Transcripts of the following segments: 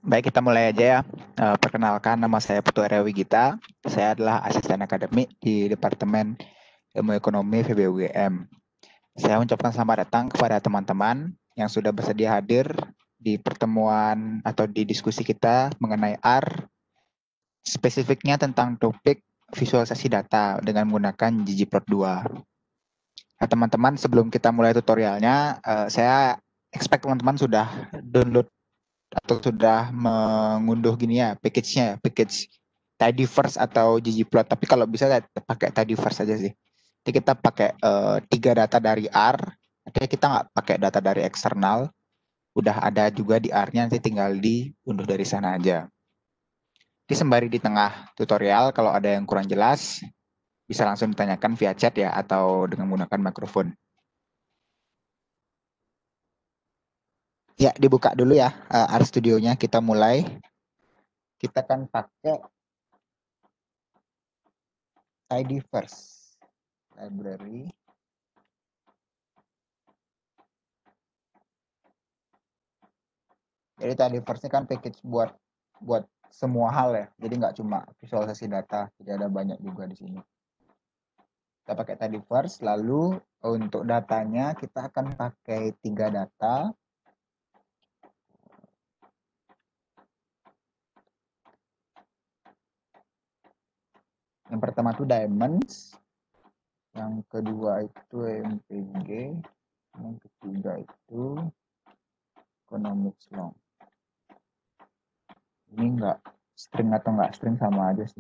Baik, kita mulai aja ya. Perkenalkan, nama saya Putu Area Wigita. Saya adalah asisten akademik di Departemen Ilmu Ekonomi FEB UGM. Saya mengucapkan selamat datang kepada teman-teman yang sudah bersedia hadir di pertemuan atau di diskusi kita mengenai R, spesifiknya tentang topik visualisasi data dengan menggunakan ggplot2. Nah, teman-teman, sebelum kita mulai tutorialnya, saya expect teman-teman sudah download atau sudah mengunduh gini ya, package-nya, package tidyverse atau ggplot. Tapi kalau bisa pakai tidyverse aja sih. Jadi kita pakai 3 data dari R, artinya kita nggak pakai data dari eksternal, udah ada juga di R-nya, nanti tinggal diunduh dari sana aja. Jadi sembari di tengah tutorial, kalau ada yang kurang jelas, bisa langsung ditanyakan via chat ya, atau dengan menggunakan mikrofon. Ya, dibuka dulu ya R Studio-nya, kita mulai. Kita akan pakai tidyverse library. Jadi tidyverse ini kan package buat semua hal ya. Jadi nggak cuma visualisasi data, jadi ada banyak juga di sini. Kita pakai tidyverse, lalu untuk datanya kita akan pakai 3 data. Yang pertama itu diamonds, yang kedua itu MPG, yang ketiga itu economics long. Ini nggak string atau nggak string sama aja sih.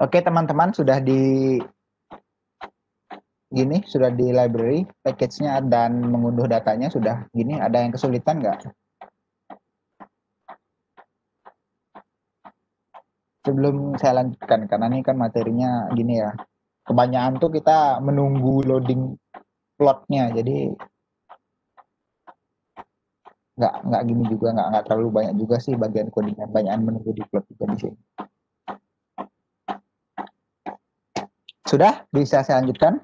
Oke teman-teman, sudah di library package-nya dan mengunduh datanya sudah gini. Ada yang kesulitan nggak? Sebelum saya lanjutkan, karena ini kan materinya gini ya, kebanyakan tuh kita menunggu loading plotnya, jadi nggak gini juga, nggak terlalu banyak juga sih bagian codingnya, banyakan menunggu di plot juga di sini. Sudah bisa saya lanjutkan?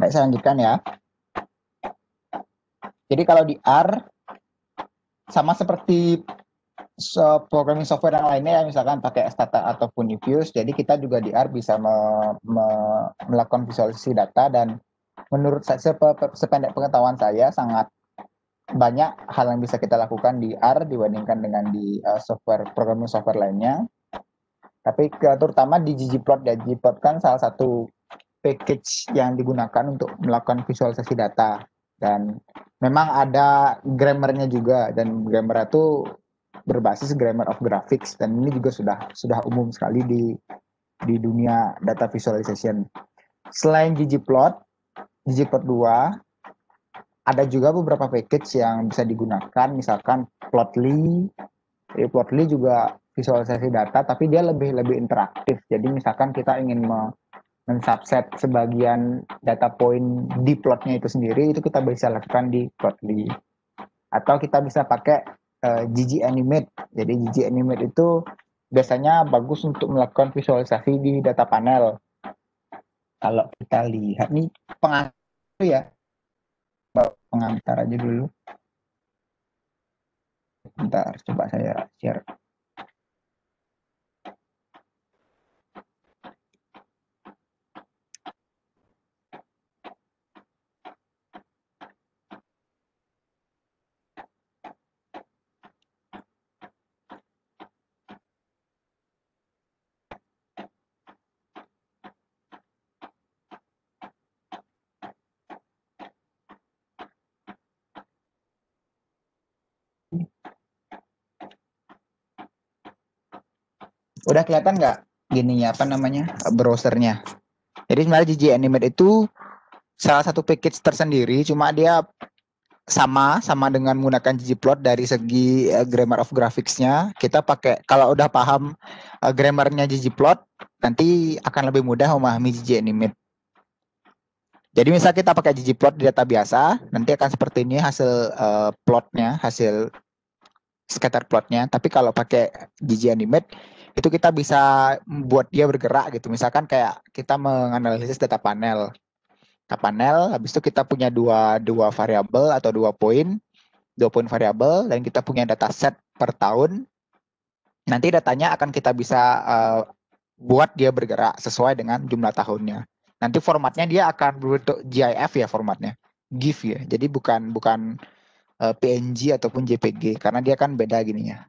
Baik, saya lanjutkan ya. Jadi kalau di R sama seperti programming software yang lainnya ya, misalkan pakai Stata ataupun Evious, jadi kita juga di R bisa melakukan visualisasi data, dan menurut saya sependek pengetahuan saya sangat banyak hal yang bisa kita lakukan di R dibandingkan dengan di programming software lainnya. Tapi terutama di ggplot ya, ggplot kan salah satu package yang digunakan untuk melakukan visualisasi data, dan memang ada grammarnya juga, dan grammar itu berbasis grammar of graphics, dan ini juga sudah umum sekali di dunia data visualization. Selain ggplot2 ada juga beberapa package yang bisa digunakan, misalkan Plotly. Plotly juga visualisasi data, tapi dia lebih interaktif. Jadi misalkan kita ingin men-subset sebagian data point di plotnya itu sendiri, itu kita bisa lakukan di Plotly. Atau kita bisa pakai ggAnimate. Jadi ggAnimate itu biasanya bagus untuk melakukan visualisasi di data panel. Kalau kita lihat nih pengantar ya, pengantar aja dulu. Bentar, coba saya share. Udah kelihatan nggak gininya, apa namanya, browsernya? Jadi sebenarnya ggAnimate itu salah satu package tersendiri, cuma dia sama dengan menggunakan ggplot dari segi grammar of graphics-nya. Kita pakai, kalau udah paham grammarnya ggplot, nanti akan lebih mudah memahami ggAnimate. Jadi misal kita pakai ggplot di data biasa, nanti akan seperti ini hasil plotnya, hasil scatter plotnya. Tapi kalau pakai ggAnimate itu kita bisa buat dia bergerak gitu. Misalkan kayak kita menganalisis data panel. Data panel, habis itu kita punya dua variabel atau dua poin variabel, dan kita punya data set per tahun. Nanti datanya akan kita bisa buat dia bergerak sesuai dengan jumlah tahunnya. Nanti formatnya dia akan berbentuk GIF ya formatnya, GIF ya. Jadi bukan PNG ataupun JPG karena dia kan beda gininya.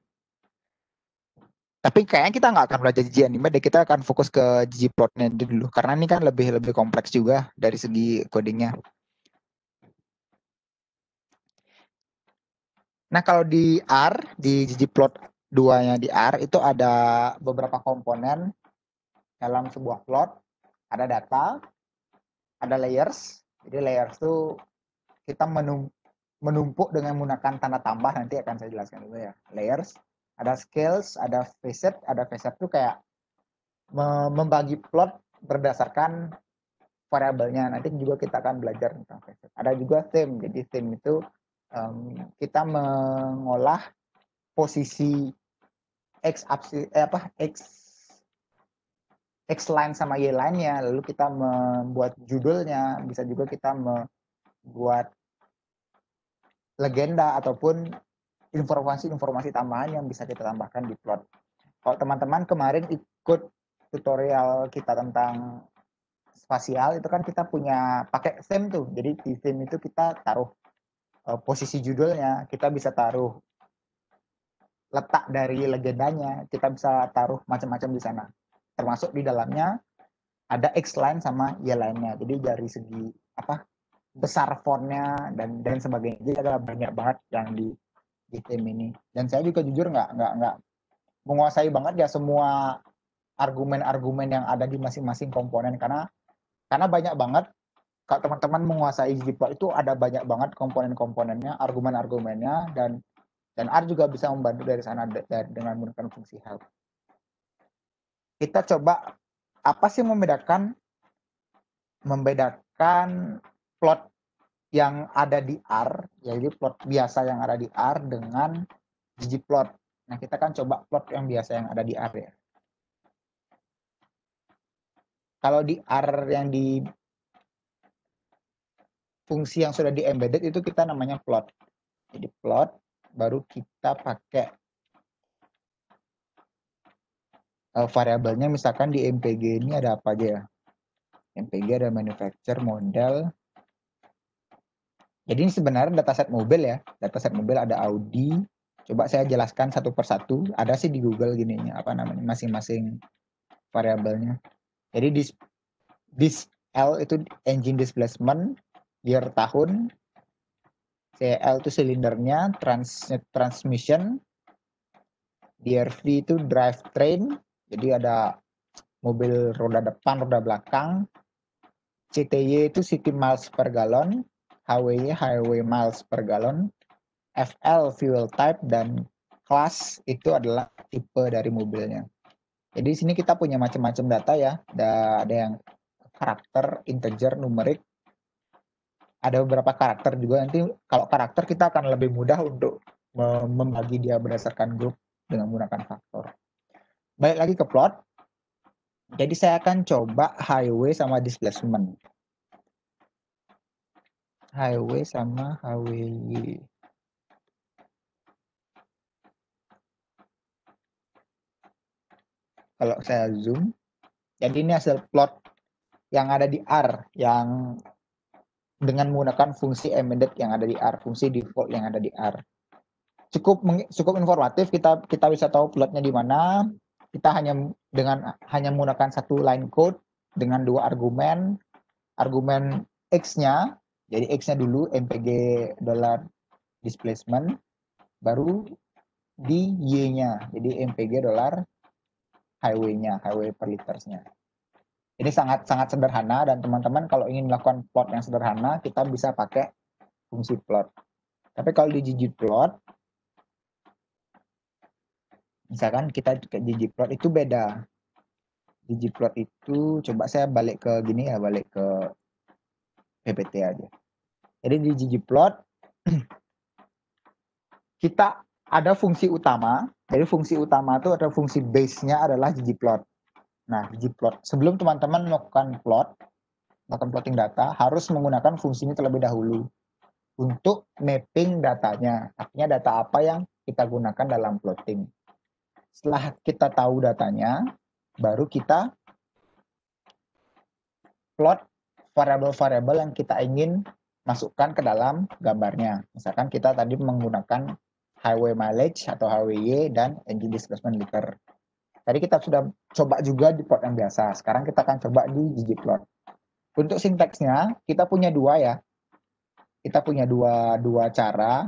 Tapi kayaknya kita nggak akan belajar ggAnimate deh, kita akan fokus ke ggplotnya dulu karena ini kan lebih kompleks juga dari segi codingnya. Nah kalau di R, di ggplot 2-nya di R itu ada beberapa komponen dalam sebuah plot. Ada data, ada layers. Jadi layers itu kita menumpuk dengan menggunakan tanda tambah, nanti akan saya jelaskan dulu ya. Layers, ada scales, ada facet. Ada facet itu kayak membagi plot berdasarkan variabelnya. Nanti juga kita akan belajar tentang facet. Ada juga theme. Jadi theme itu kita mengolah posisi x line sama y line-nya, lalu kita membuat judulnya, bisa juga kita membuat legenda ataupun informasi tambahan yang bisa kita tambahkan di plot. Kalau teman-teman kemarin ikut tutorial kita tentang spasial, itu kan kita punya pakai theme tuh. Jadi di theme itu kita taruh posisi judulnya, kita bisa taruh letak dari legendanya, kita bisa taruh macam-macam di sana. Termasuk di dalamnya ada X line sama Y line-nya. Jadi dari segi besar fontnya dan sebagainya. Jadi ada banyak banget yang di theme ini. Dan saya juga jujur nggak menguasai banget ya semua argumen-argumen yang ada di masing-masing komponen karena banyak banget. Kalau teman-teman menguasai ggplot itu ada banyak banget komponen-komponennya, argumen-argumennya, dan R juga bisa membantu dari sana dengan menggunakan fungsi help. Kita coba apa sih membedakan plot yang ada di R, yaitu plot biasa yang ada di R dengan ggplot. Nah, kita kan coba plot yang biasa yang ada di R ya. Kalau di R yang di fungsi yang sudah di embedded itu kita namanya plot. Jadi plot, baru kita pakai variabelnya, misalkan di MPG ini ada apa aja ya. MPG ada manufacturer, model. Jadi ini sebenarnya dataset mobil ya. Dataset mobil ada Audi. Coba saya jelaskan satu persatu. Ada sih di Google gininya, apa namanya, masing-masing variabelnya. Jadi dis L itu engine displacement, year tahun, CL itu silindernya, transmission, DRV itu drivetrain, jadi ada mobil roda depan, roda belakang, CTY itu city miles per gallon, HWY highway miles per gallon, FL fuel type, dan class itu adalah tipe dari mobilnya. Jadi di sini kita punya macam-macam data ya, ada yang karakter, integer, numerik, ada beberapa karakter juga. Nanti kalau karakter kita akan lebih mudah untuk membagi dia berdasarkan grup dengan menggunakan faktor. Balik lagi ke plot. Jadi saya akan coba highway sama displacement. Highway sama HWY. Kalau saya zoom, jadi ini hasil plot yang ada di R, yang dengan menggunakan fungsi embedded yang ada di R, fungsi default yang ada di R. Cukup informatif, kita bisa tahu plotnya di mana. Kita hanya menggunakan satu line code dengan dua argumen X-nya, jadi X-nya dulu MPG dollar displacement, baru di Y-nya, jadi MPG dollar highway-nya, highway per litersnya. Ini sangat sederhana, dan teman-teman kalau ingin melakukan plot yang sederhana, kita bisa pakai fungsi plot. Tapi kalau di ggplot, misalkan kita ke ggplot itu beda. Ggplot itu, coba saya balik ke gini ya, balik ke PPT aja. Jadi di ggplot kita ada fungsi utama. Jadi fungsi utama itu ada fungsi base-nya adalah ggplot. Nah, ggplot sebelum teman-teman melakukan plotting data harus menggunakan fungsi ini terlebih dahulu untuk mapping datanya. Artinya data apa yang kita gunakan dalam plotting. Setelah kita tahu datanya, baru kita plot variabel-variabel yang kita ingin masukkan ke dalam gambarnya. Misalkan kita tadi menggunakan highway mileage atau HWY dan engine displacement liter. Tadi kita sudah coba juga di plot yang biasa. Sekarang kita akan coba di ggplot. Untuk sintaksnya kita punya dua ya. Kita punya dua cara.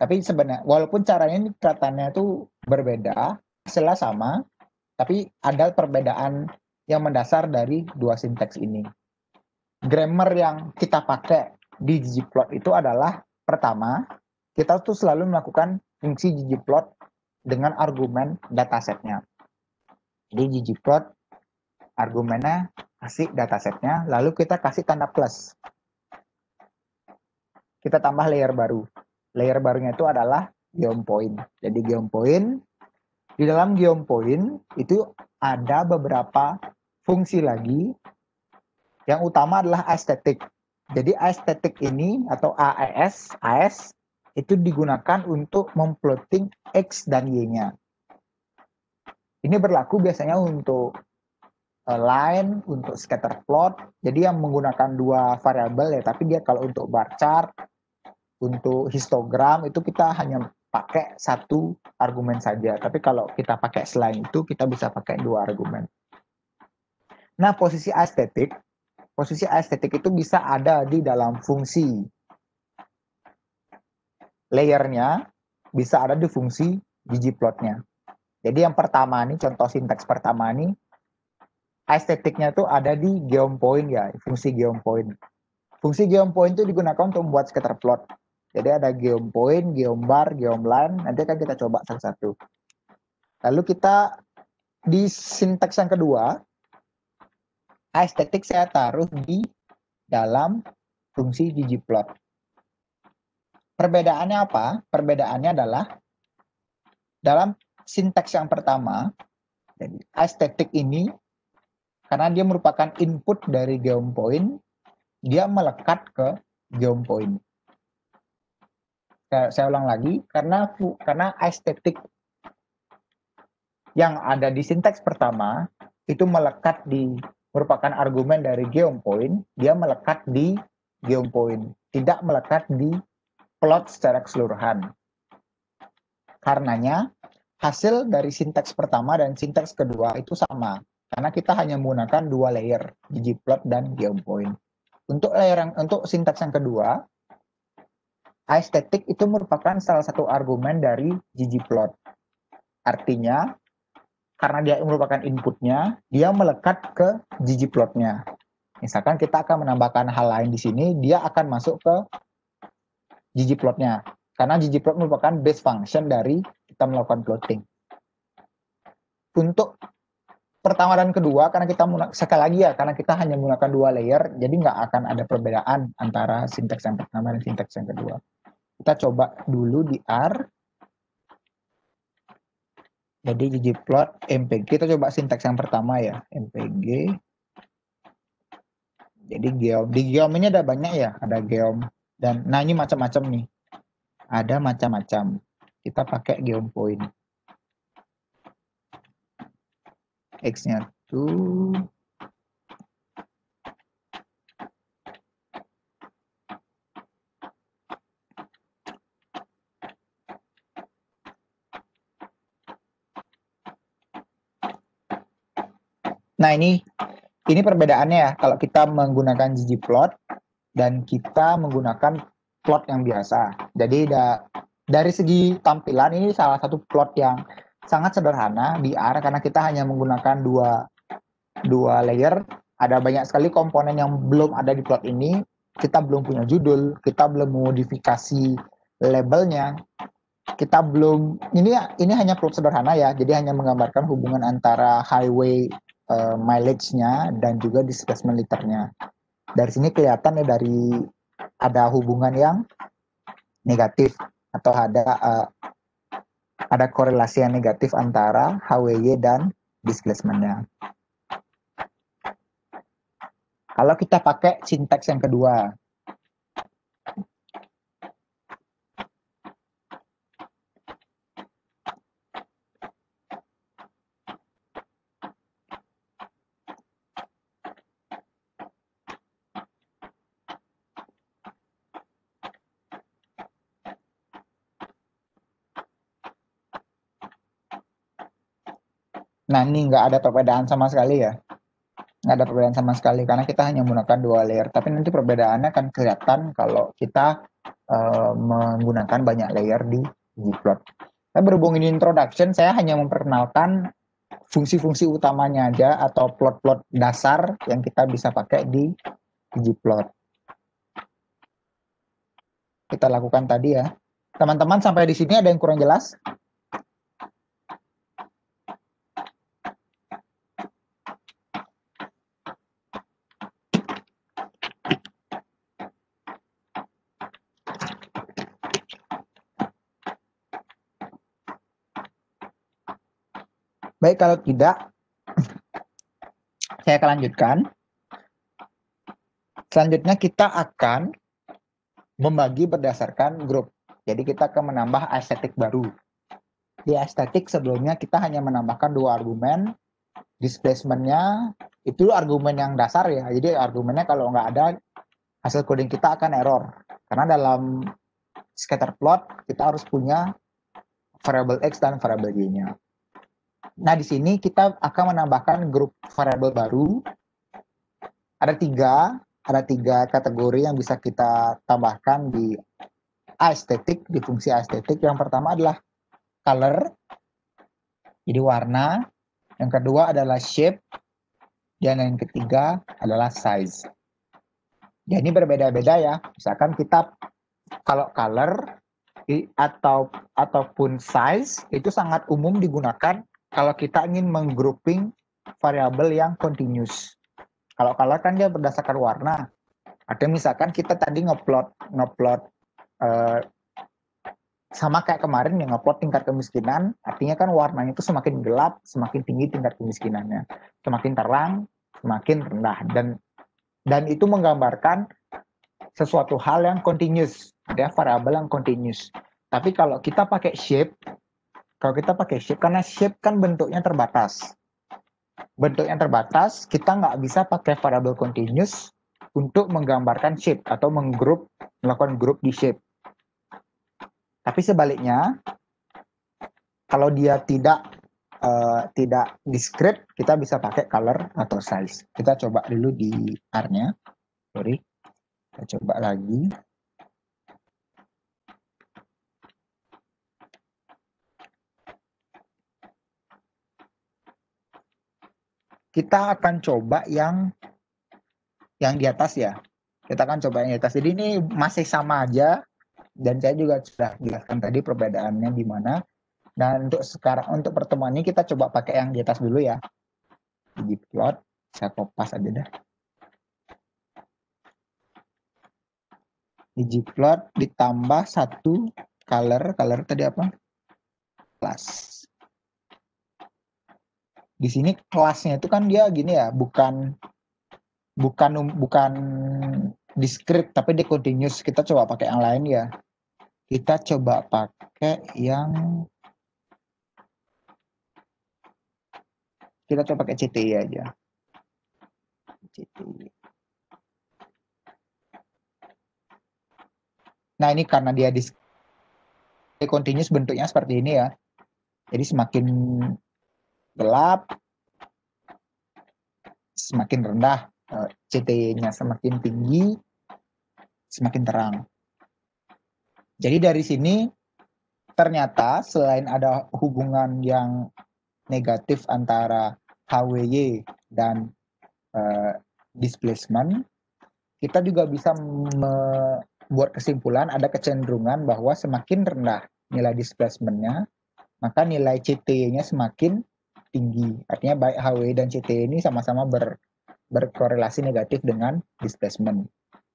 Tapi sebenarnya walaupun caranya ini kelihatannya itu berbeda, hasilnya sama, tapi ada perbedaan yang mendasar dari dua sintaks ini. Grammar yang kita pakai di ggplot itu adalah pertama, kita tuh selalu melakukan fungsi ggplot dengan argumen datasetnya. Jadi ggplot argumennya kasih datasetnya, lalu kita kasih tanda plus. Kita tambah layer baru. Layer barunya itu adalah geopoint. Jadi geopoint, di dalam geopoint itu ada beberapa fungsi lagi. Yang utama adalah aesthetic. Jadi aesthetic ini atau AES itu digunakan untuk memplotting X dan Y-nya. Ini berlaku biasanya untuk line, untuk scatter plot. Jadi yang menggunakan dua variabel ya, tapi dia kalau untuk bar chart, untuk histogram itu kita hanya pakai satu argumen saja. Tapi kalau kita pakai selain itu kita bisa pakai dua argumen. Nah, posisi aesthetic itu bisa ada di dalam fungsi. Layernya bisa ada di fungsi ggplotnya. Jadi yang pertama nih, contoh sintaks pertama nih, aestheticnya itu ada di geopoint ya, fungsi geopoint. Fungsi geopoint itu digunakan untuk membuat scatter plot. Jadi ada geopoint, geombar, geomline, nanti akan kita coba satu-satu. Lalu kita di sintaks yang kedua, aesthetic saya taruh di dalam fungsi ggplot. Perbedaannya apa? Perbedaannya adalah dalam sintaks yang pertama, jadi aesthetic ini karena dia merupakan input dari geopoint, dia melekat ke geopoint. Saya ulang lagi, karena aesthetic yang ada di sintaks pertama itu merupakan argumen dari geopoint, dia melekat di geopoint, tidak melekat di plot secara keseluruhan. Karenanya hasil dari sintaks pertama dan sintaks kedua itu sama, karena kita hanya menggunakan dua layer, ggplot dan geopoint. Untuk sintaks yang kedua, aesthetic itu merupakan salah satu argumen dari ggplot. Artinya, karena dia merupakan inputnya, dia melekat ke ggplotnya. Misalkan kita akan menambahkan hal lain di sini, dia akan masuk ke ggplotnya. Karena ggplot merupakan base function dari kita melakukan plotting. Untuk pertama dan kedua, karena sekali lagi ya, karena kita hanya menggunakan dua layer, jadi nggak akan ada perbedaan antara sintaks yang pertama dan sintaks yang kedua. Kita coba dulu di R. Jadi ggplot mpg, kita coba sintaks yang pertama ya, mpg. Jadi di geom ini ada banyak ya, ada geom dan nah ini macam-macam nih. Ada macam-macam. Kita pakai geopoint. X-nya tuh nah ini perbedaannya ya, kalau kita menggunakan ggplot dan kita menggunakan plot yang biasa. Jadi dari segi tampilan ini salah satu plot yang sangat sederhana di R karena kita hanya menggunakan dua layer. Ada banyak sekali komponen yang belum ada di plot ini. Kita belum punya judul, kita belum modifikasi labelnya. Kita belum ini hanya plot sederhana ya. Jadi hanya menggambarkan hubungan antara highway mileage-nya dan juga displacement liternya. Dari sini kelihatan ya, dari ada hubungan yang negatif atau ada korelasi yang negatif antara HWY dan displacement-nya. Kalau kita pakai sinteks yang kedua, nah ini nggak ada perbedaan sama sekali ya. Nggak ada perbedaan sama sekali karena kita hanya menggunakan 2 layer. Tapi nanti perbedaannya akan kelihatan kalau kita menggunakan banyak layer di ggplot. Nah, berhubung ini introduction, saya hanya memperkenalkan fungsi-fungsi utamanya aja atau plot-plot dasar yang kita bisa pakai di ggplot. Kita lakukan tadi ya. Teman-teman sampai di sini ada yang kurang jelas? Baik, kalau tidak, saya akan lanjutkan. Selanjutnya kita akan membagi berdasarkan grup. Jadi kita akan menambah estetik baru. Di estetik sebelumnya kita hanya menambahkan 2 argumen. Displacement-nya itu argumen yang dasar ya. Jadi argumennya kalau nggak ada, hasil coding kita akan error. Karena dalam scatter plot kita harus punya variable X dan variable Y-nya. Nah, di sini kita akan menambahkan grup variabel baru. Ada tiga kategori yang bisa kita tambahkan di aesthetic, di fungsi aesthetic. Yang pertama adalah color, jadi warna. Yang kedua adalah shape, dan yang ketiga adalah size. Ya, ini berbeda-beda ya. Misalkan kita kalau color ataupun size itu sangat umum digunakan kalau kita ingin menggrouping variabel yang continuous. Kalau color kan dia berdasarkan warna. Ada misalkan kita tadi ngeplot sama kayak kemarin yang ngeplot tingkat kemiskinan, artinya kan warnanya itu semakin gelap, semakin tinggi tingkat kemiskinannya. Semakin terang, semakin rendah. Dan itu menggambarkan sesuatu hal yang continuous, ada variabel yang continuous. Tapi kalau kita pakai shape, karena shape kan bentuknya terbatas. Bentuknya terbatas, kita nggak bisa pakai variabel continuous untuk menggambarkan shape atau melakukan group di shape. Tapi sebaliknya, kalau dia tidak discrete, kita bisa pakai color atau size. Kita coba dulu di R-nya. Sorry. Kita coba lagi. Kita akan coba yang di atas ya. Kita akan coba yang di atas. Jadi ini masih sama aja. Dan saya juga sudah jelaskan tadi perbedaannya di mana. Dan untuk pertemuan ini kita coba pakai yang di atas dulu ya. Ggplot, saya kopas aja dah. Ggplot ditambah 1 color tadi apa? Class. Di sini kelasnya itu kan dia gini ya, bukan discrete tapi dia continuous. Kita coba pakai yang lain ya. Kita coba pakai yang CTI aja. CTI. Nah, ini karena dia continuous bentuknya seperti ini ya. Jadi semakin gelap, semakin rendah, CTY-nya semakin tinggi, semakin terang. Jadi dari sini ternyata selain ada hubungan yang negatif antara HWY dan displacement, kita juga bisa membuat kesimpulan ada kecenderungan bahwa semakin rendah nilai displacement-nya, maka nilai CTY-nya semakin tinggi. Artinya baik HWY dan CTY ini sama-sama berkorelasi negatif dengan displacement.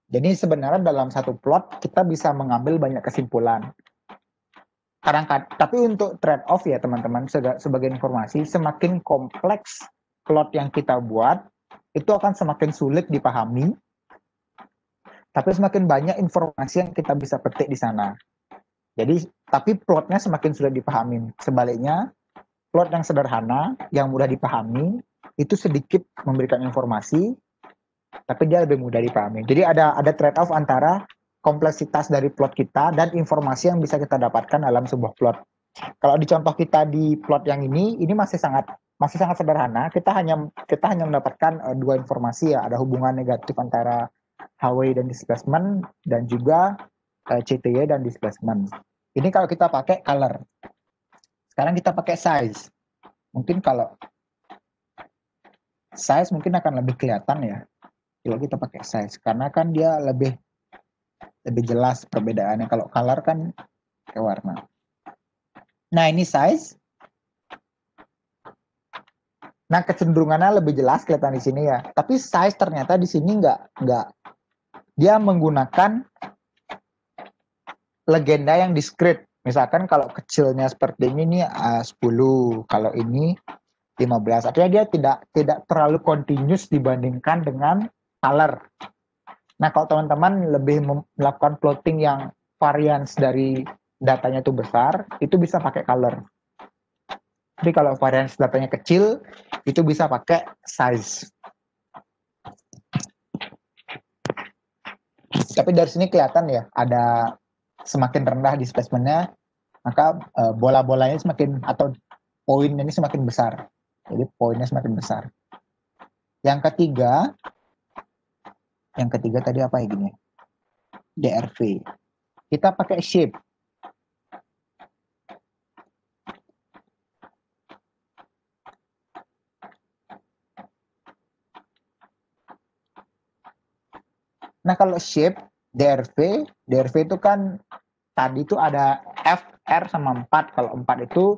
Jadi sebenarnya dalam satu plot kita bisa mengambil banyak kesimpulan. Tapi untuk trade off ya teman-teman, sebagai informasi, semakin kompleks plot yang kita buat, itu akan semakin sulit dipahami, tapi semakin banyak informasi yang kita bisa petik di sana. Jadi, tapi plotnya semakin sulit dipahami. Sebaliknya, plot yang sederhana, yang mudah dipahami, itu sedikit memberikan informasi, tapi dia lebih mudah dipahami. Jadi ada trade off antara kompleksitas dari plot kita dan informasi yang bisa kita dapatkan dalam sebuah plot. Kalau di contoh kita di plot yang ini masih sangat sederhana. Kita hanya mendapatkan dua informasi ya, ada hubungan negatif antara HW dan displacement dan juga CTY dan displacement. Ini kalau kita pakai color. Sekarang kita pakai size. Mungkin kalau size mungkin akan lebih kelihatan ya kalau kita pakai size, karena kan dia lebih jelas perbedaannya. Kalau color kan kayak warna. Nah, ini size. Nah, kecenderungannya lebih jelas kelihatan di sini ya. Tapi size ternyata di sini enggak. Dia menggunakan legenda yang discrete. Misalkan kalau kecilnya seperti ini 10, kalau ini 15. Artinya dia tidak terlalu continuous dibandingkan dengan color. Nah, kalau teman-teman lebih melakukan plotting yang variance dari datanya itu besar, itu bisa pakai color. Tapi kalau variance datanya kecil, itu bisa pakai size. Tapi dari sini kelihatan ya, ada semakin rendah displacement-nya, maka bola-bolanya semakin, atau poinnya ini semakin besar. Jadi poinnya semakin besar. Yang ketiga tadi apa ya gini? DRV. Kita pakai shape. Nah, kalau shape DRV itu kan tadi itu ada F, R sama 4. Kalau 4 itu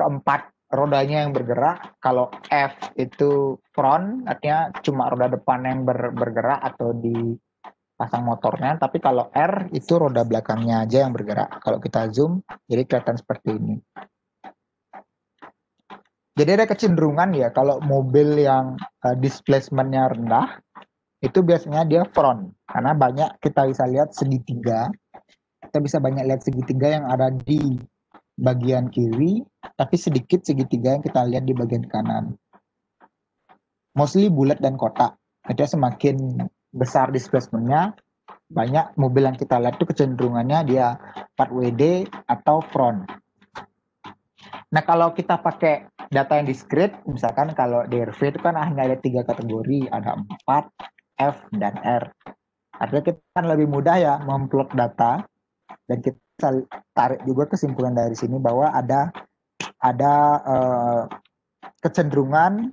keempat rodanya yang bergerak. Kalau F itu front, artinya cuma roda depan yang bergerak atau dipasang motornya. Tapi kalau R itu roda belakangnya aja yang bergerak. Kalau kita zoom, jadi kelihatan seperti ini. Jadi ada kecenderungan ya, kalau mobil yang displacement-nya rendah, itu biasanya dia front. Karena banyak kita bisa lihat segitiga. Kita bisa banyak lihat segitiga yang ada di bagian kiri, tapi sedikit segitiga yang kita lihat di bagian kanan. Mostly bulat dan kotak. Jadi semakin besar displacement-nya, banyak mobil yang kita lihat itu kecenderungannya dia 4WD atau front. Nah, kalau kita pakai data yang discrete, misalkan kalau DRV itu kan hanya ada 3 kategori, ada 4, F, dan R. Artinya kita kan lebih mudah ya memplot data, dan kita tarik juga kesimpulan dari sini bahwa ada kecenderungan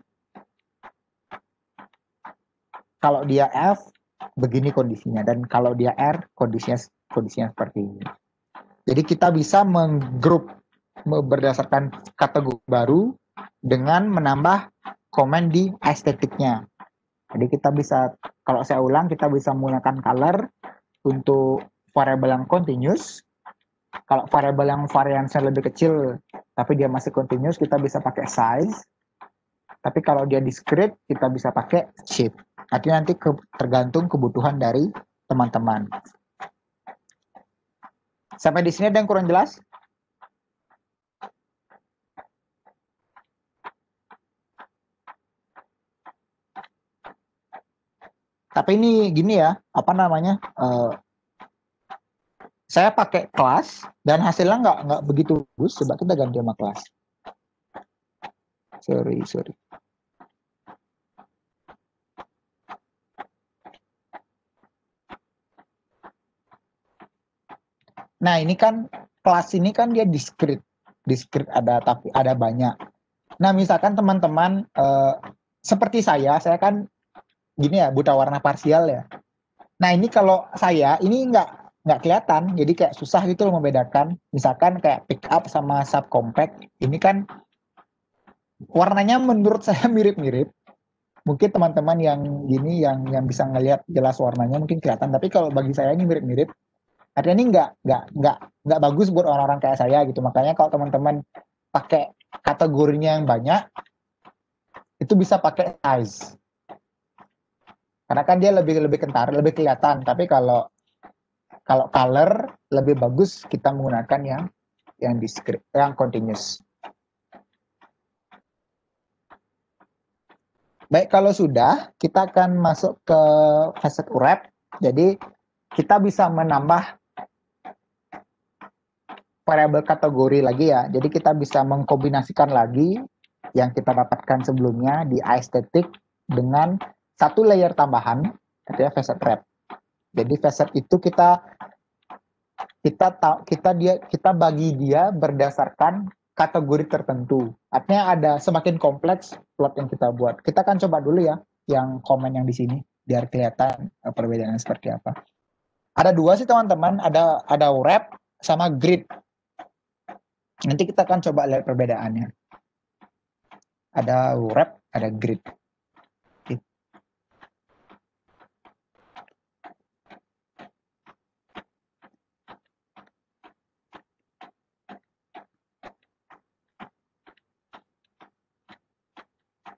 kalau dia F begini kondisinya, dan kalau dia R kondisinya seperti ini. Jadi kita bisa menggrup berdasarkan kategori baru dengan menambah komen di estetiknya. Jadi kita bisa, kalau saya ulang, kita bisa menggunakan color untuk variabel yang continuous. Kalau variabel yang variansnya lebih kecil tapi dia masih continuous, kita bisa pakai size. Tapi kalau dia discrete, kita bisa pakai shape. Artinya nanti tergantung kebutuhan dari teman-teman. Sampai di sini ada yang kurang jelas? Tapi ini gini ya, apa namanya? Saya pakai kelas dan hasilnya nggak begitu bagus. Coba kita ganti sama kelas. Sorry. Nah, ini kan kelas ini kan dia discrete ada, tapi ada banyak. Nah, misalkan teman-teman seperti saya kan gini ya, buta warna parsial ya. Nah, ini kalau saya ini nggak kelihatan, jadi kayak susah gitu loh membedakan. Misalkan kayak pick up sama subcompact, ini kan warnanya menurut saya mirip-mirip. mungkin teman-teman yang gini yang bisa ngelihat jelas warnanya mungkin kelihatan, tapi kalau bagi saya ini mirip-mirip. Artinya ini nggak bagus buat orang-orang kayak saya gitu. Makanya kalau teman-teman pakai kategorinya yang banyak, itu bisa pakai size. Karena kan dia lebih kentara, lebih kelihatan. Tapi kalau color lebih bagus kita menggunakan yang discrete, yang continuous. Baik, kalau sudah, kita akan masuk ke facet wrap. Jadi kita bisa menambah variabel kategori lagi ya. Jadi kita bisa mengkombinasikan lagi yang kita dapatkan sebelumnya di aesthetic dengan satu layer tambahan, artinya facet wrap. Jadi facet itu kita bagi dia berdasarkan kategori tertentu. Artinya ada semakin kompleks plot yang kita buat. Kita akan coba dulu ya yang komen yang di sini biar kelihatan perbedaannya seperti apa. Ada dua sih teman-teman, ada wrap sama grid. Nanti kita akan coba lihat perbedaannya. Ada wrap, ada grid.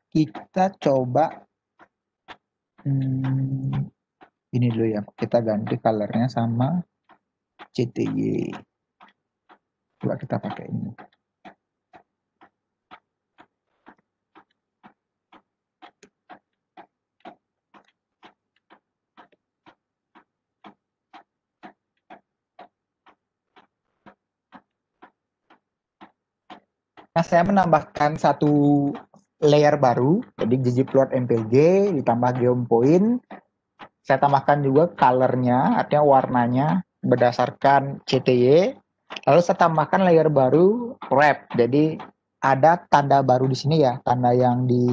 Kita coba ini dulu ya, kita ganti colornya sama CTY. Coba kita pakai ini. Nah, saya menambahkan satu layer baru, jadi ggplot mpg ditambah geopoint. Saya tambahkan juga colornya, artinya warnanya berdasarkan CTY. Lalu saya tambahkan layer baru wrap. Jadi ada tanda baru di sini ya, tanda yang di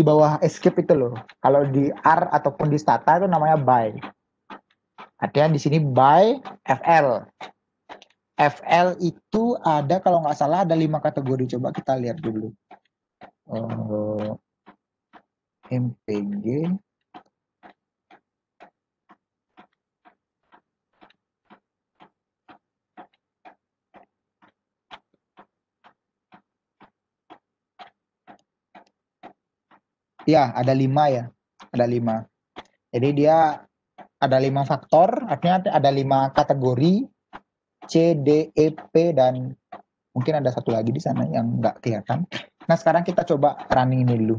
bawah escape itu loh. Kalau di R ataupun di stata itu namanya by. Artinya di sini by FL. FL itu ada kalau nggak salah ada 5 kategori. Coba kita lihat dulu. MPG. Ya, ada 5 ya. Ada 5. Jadi dia ada 5 faktor, artinya ada 5 kategori C, D, E, P, dan mungkin ada satu lagi di sana yang nggak kelihatan. Nah, sekarang kita coba running ini dulu.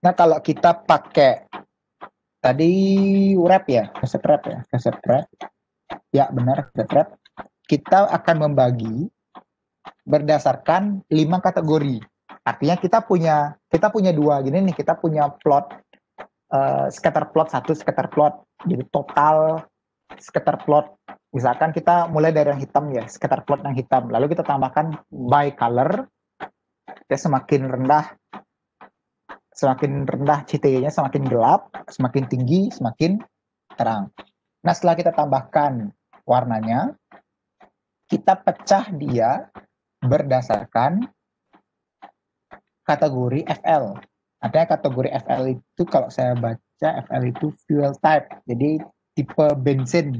Nah, kalau kita pakai tadi wrap ya, facet wrap ya, facet wrap. Ya, benar, facet wrap. Kita akan membagi berdasarkan 5 kategori. Artinya kita punya 2 gini nih, kita punya plot scatter plot 1, scatter plot. Jadi total scatter plot. Misalkan kita mulai dari yang hitam ya, scatter plot yang hitam. Lalu kita tambahkan by color. Ya, semakin rendah CTY-nya semakin gelap, semakin tinggi, semakin terang. Nah, setelah kita tambahkan warnanya, kita pecah dia berdasarkan kategori FL. Artinya kategori FL itu kalau saya baca FL itu fuel type. Jadi tipe bensin.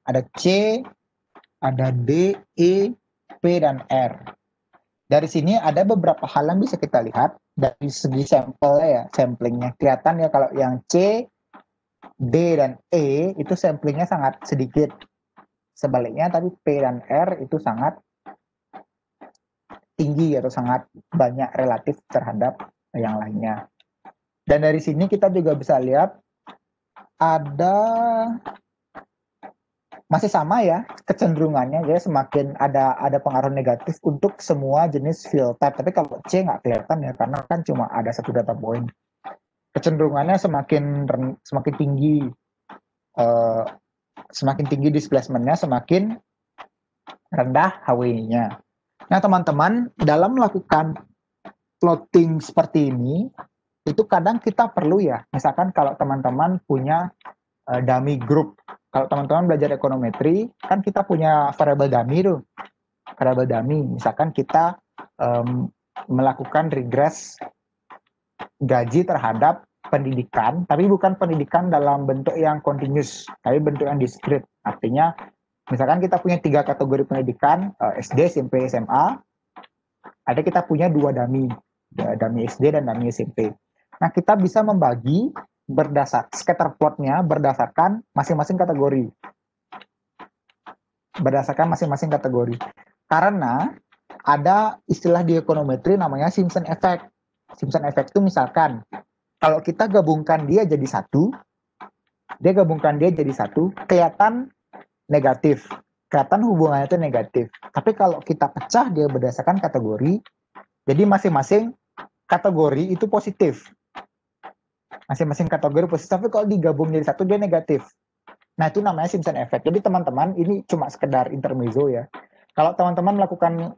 Ada C, ada D, E, P, dan R. Dari sini ada beberapa hal yang bisa kita lihat dari segi sampelnya ya, samplingnya. Kelihatan ya kalau yang C, D, dan E itu samplingnya sangat sedikit. Sebaliknya tapi P dan R itu sangat tinggi atau sangat banyak relatif terhadap yang lainnya. Dan dari sini kita juga bisa lihat ada masih sama ya kecenderungannya, jadi semakin ada pengaruh negatif untuk semua jenis field type. Tapi kalau C nggak kelihatan ya karena kan cuma ada satu data point. Kecenderungannya semakin tinggi, semakin tinggi displacement-nya, semakin rendah HW-nya. Nah, teman-teman, dalam melakukan plotting seperti ini, itu kadang kita perlu ya, misalkan kalau teman-teman punya dummy group. Kalau teman-teman belajar ekonometri, kan kita punya variabel dummy tuh. variabel dummy. Misalkan kita melakukan regress gaji terhadap pendidikan, tapi bukan pendidikan dalam bentuk yang continuous, tapi bentuk yang discrete. Artinya, misalkan kita punya 3 kategori pendidikan, SD, SMP, SMA, ada kita punya 2 dummy SD dan dummy SMP. Nah, kita bisa membagi scatter plotnya berdasarkan masing-masing kategori. Karena ada istilah di ekonometri namanya Simpson effect. Simpson effect itu misalkan kalau kita gabungkan dia jadi satu, kelihatan negatif, kelihatan hubungannya itu negatif. Tapi kalau kita pecah dia berdasarkan kategori, jadi masing-masing kategori itu positif. Tapi kalau digabung jadi satu dia negatif. Nah, itu namanya Simpson effect. Jadi teman-teman, ini cuma sekedar intermezzo ya. Kalau teman-teman melakukan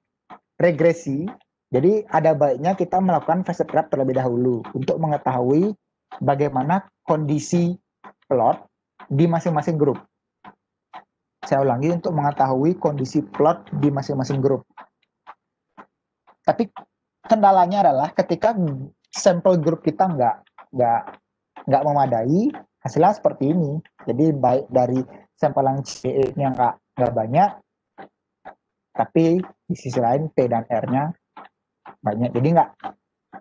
regresi, jadi ada baiknya kita melakukan phased graph terlebih dahulu untuk mengetahui bagaimana kondisi plot di masing-masing grup. Saya ulangi, untuk mengetahui kondisi plot di masing-masing grup. Tapi kendalanya adalah ketika sampel grup kita nggak memadai, hasilnya seperti ini. Jadi baik dari sampel yang C-nya nggak banyak, tapi di sisi lain P dan R-nya banyak. Jadi nggak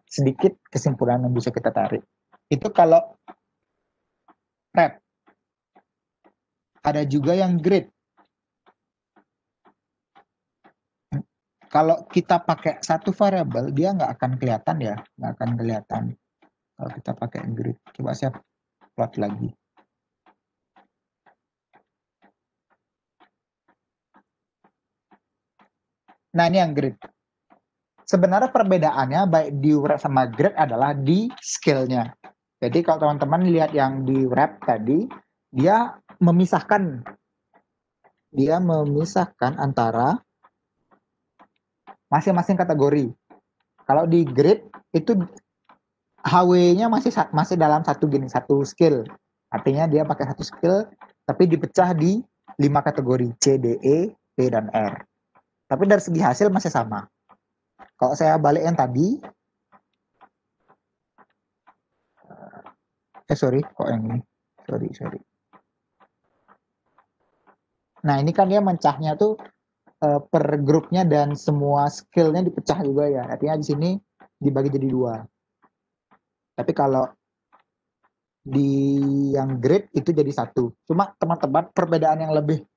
sedikit kesimpulan yang bisa kita tarik. Itu kalau rep. Ada juga yang grid. Kalau kita pakai satu variabel, dia nggak akan kelihatan ya, nggak akan kelihatan. Kalau kita pakai grid, coba saya plot lagi. Nah, ini yang grid. Sebenarnya perbedaannya baik di wrap sama grid adalah di scale-nya. Jadi kalau teman-teman lihat yang di wrap tadi, dia memisahkan antara masing-masing kategori. Kalau di grid itu HW-nya masih dalam satu skill. Artinya dia pakai satu skill tapi dipecah di 5 kategori C, D, E, P, dan R. Tapi dari segi hasil masih sama. Kalau saya balik yang tadi, kok yang ini? Sorry. Nah, ini kan dia mencahnya tuh per grupnya dan semua skillnya dipecah juga ya. Artinya di sini dibagi jadi 2. Tapi kalau di yang grid itu jadi 1. Cuma teman-teman, perbedaan yang lebih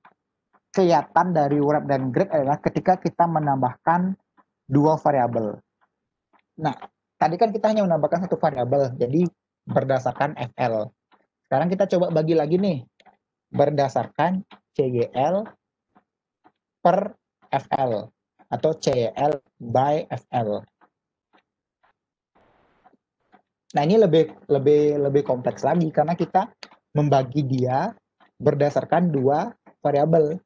kelihatan dari wrap dan grid adalah ketika kita menambahkan 2 variabel. Nah, tadi kan kita hanya menambahkan 1 variabel, jadi berdasarkan FL. Sekarang kita coba bagi lagi nih, berdasarkan CGL per FL atau CL by FL. Nah, ini lebih kompleks lagi karena kita membagi dia berdasarkan 2 variabel.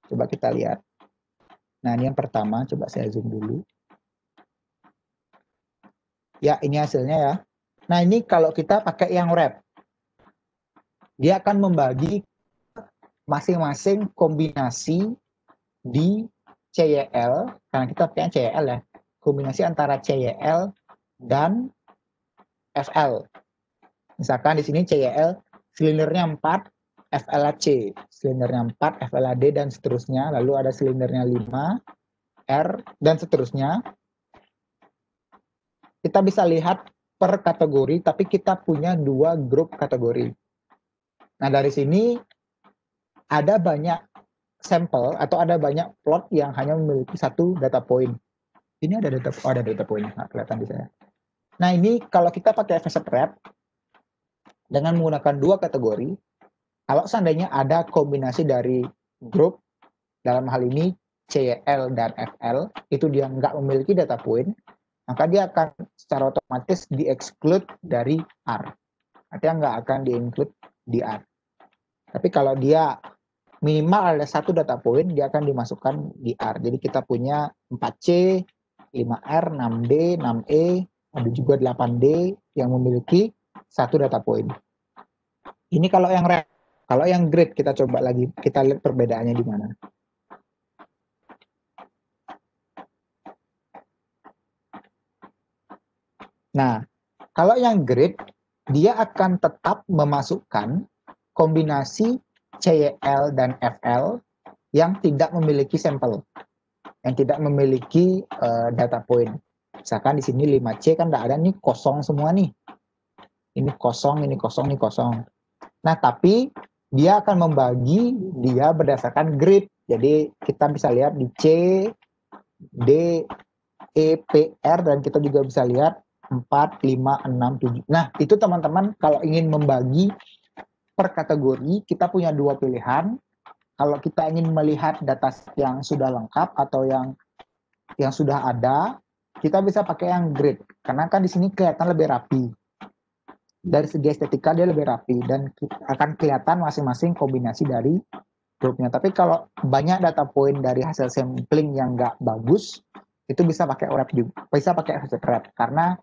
Coba kita lihat. Nah, ini yang pertama, coba saya zoom dulu. Ya, ini hasilnya ya. Nah, ini kalau kita pakai yang wrap. Dia akan membagi masing-masing kombinasi di CYL, karena kita pakai CYL ya. Kombinasi antara CYL dan FL. Misalkan di sini CYL silindernya 4, FLAC, silindernya 4, FLAD, dan seterusnya. Lalu ada silindernya 5, R, dan seterusnya. Kita bisa lihat per kategori, tapi kita punya 2 grup kategori. Nah, dari sini ada banyak sampel atau ada banyak plot yang hanya memiliki 1 data point. Ini ada data point, nggak kelihatan di saya. Nah, ini kalau kita pakai phased graph dengan menggunakan 2 kategori, kalau seandainya ada kombinasi dari grup, dalam hal ini CL dan FL, itu dia nggak memiliki data point, maka dia akan secara otomatis di-exclude dari R. Artinya nggak akan di-include di R. Tapi kalau dia minimal ada 1 data point, dia akan dimasukkan di R. Jadi kita punya 4C, 5R, 6D, 6E, ada juga 8D yang memiliki 1 data point. Ini kalau yang grid, kita coba lagi, kita lihat perbedaannya di mana. Nah, kalau yang grid, dia akan tetap memasukkan kombinasi CYL dan FL yang tidak memiliki sampel, yang tidak memiliki data point. Misalkan di sini 5C kan tidak ada nih, kosong semua nih. Ini kosong, ini kosong, ini kosong. Nah, tapi dia akan membagi dia berdasarkan grid. Jadi kita bisa lihat di C, D, E, P, R, dan kita juga bisa lihat 4, 5, 6, 7. Nah, itu teman-teman kalau ingin membagi per kategori, kita punya dua pilihan. Kalau kita ingin melihat data yang sudah lengkap atau yang sudah ada, kita bisa pakai yang grid. Karena kan di sini kelihatan lebih rapi. Dari segi estetika dia lebih rapi dan akan kelihatan masing-masing kombinasi dari grupnya. Tapi kalau banyak data point dari hasil sampling yang nggak bagus, itu bisa pakai wrap juga, bisa pakai hasil wrap karena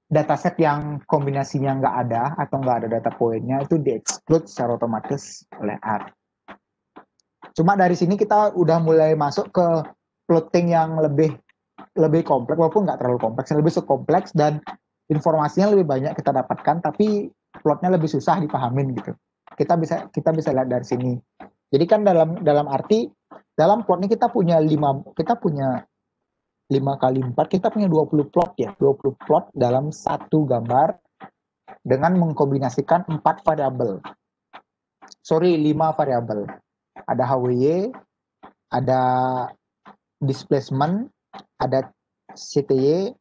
dataset yang kombinasinya nggak ada atau nggak ada data pointnya itu di-exclude secara otomatis oleh R. Cuma dari sini kita udah mulai masuk ke plotting yang lebih kompleks, walaupun nggak terlalu kompleks, lebih kompleks dan informasinya lebih banyak kita dapatkan, tapi plotnya lebih susah dipahamin gitu. Kita bisa lihat dari sini. Jadi kan dalam arti dalam plot ini kita punya 5 kali 4, kita punya 20 plot ya, 20 plot dalam satu gambar dengan mengkombinasikan 4 variabel. 5 variabel. Ada HWY, ada displacement, ada CTY,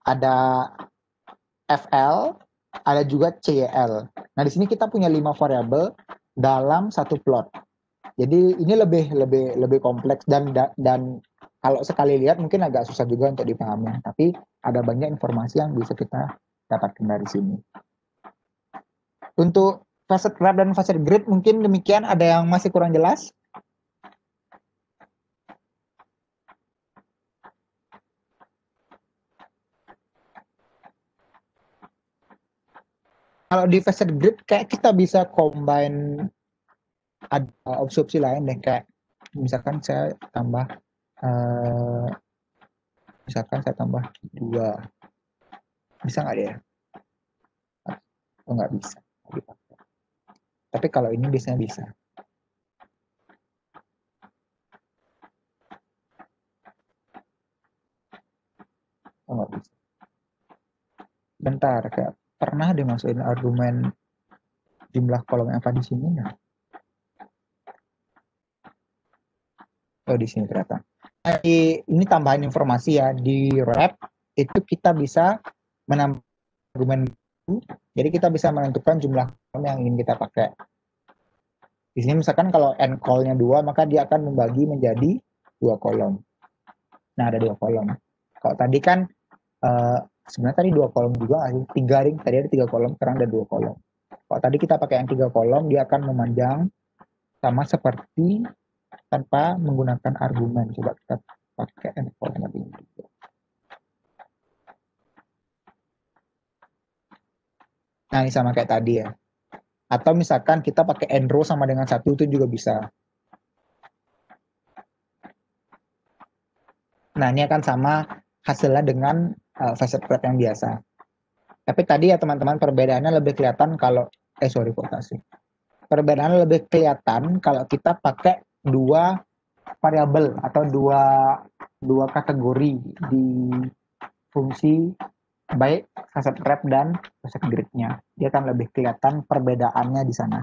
ada FL, ada juga CYL. Nah, di sini kita punya 5 variabel dalam satu plot. Jadi ini lebih kompleks dan kalau sekali lihat mungkin agak susah juga untuk dipahami, tapi ada banyak informasi yang bisa kita dapatkan dari sini. Untuk facet wrap dan facet grid mungkin demikian. Ada yang masih kurang jelas? Kalau di facet grid kayak kita bisa combine ada opsi lain deh, kayak misalkan saya tambah misalkan saya tambah 2, bisa nggak ya? Oh, nggak bisa. Tapi kalau ini biasanya bisa. Oh, nggak bisa. Bentar, kayak pernah dimasukin argumen jumlah kolom yang apa di sini ya? Oh, di sini ternyata. Ini tambahan informasi ya, di wrap itu kita bisa menambah argumen, jadi kita bisa menentukan jumlah kolom yang ingin kita pakai. Di sini misalkan kalau n call-nya 2, maka dia akan membagi menjadi 2 kolom. Nah, ada 2 kolom. Kalau tadi kan sebenarnya tadi 2 kolom juga, 3 ring, tadi ada 3 kolom, sekarang ada 2 kolom. Kalau tadi kita pakai yang 3 kolom, dia akan memanjang sama seperti tanpa menggunakan argumen. Coba kita pakai n call lebih. Nah, ini sama kayak tadi ya. Atau misalkan kita pakai n row sama dengan 1, itu juga bisa. Nah, ini akan sama hasilnya dengan facet wrap yang biasa. Tapi tadi ya teman-teman, perbedaannya lebih kelihatan kalau perbedaannya lebih kelihatan kalau kita pakai 2 variabel atau dua kategori di fungsi baik facet wrap dan facet grid-nya. Dia akan lebih kelihatan perbedaannya di sana.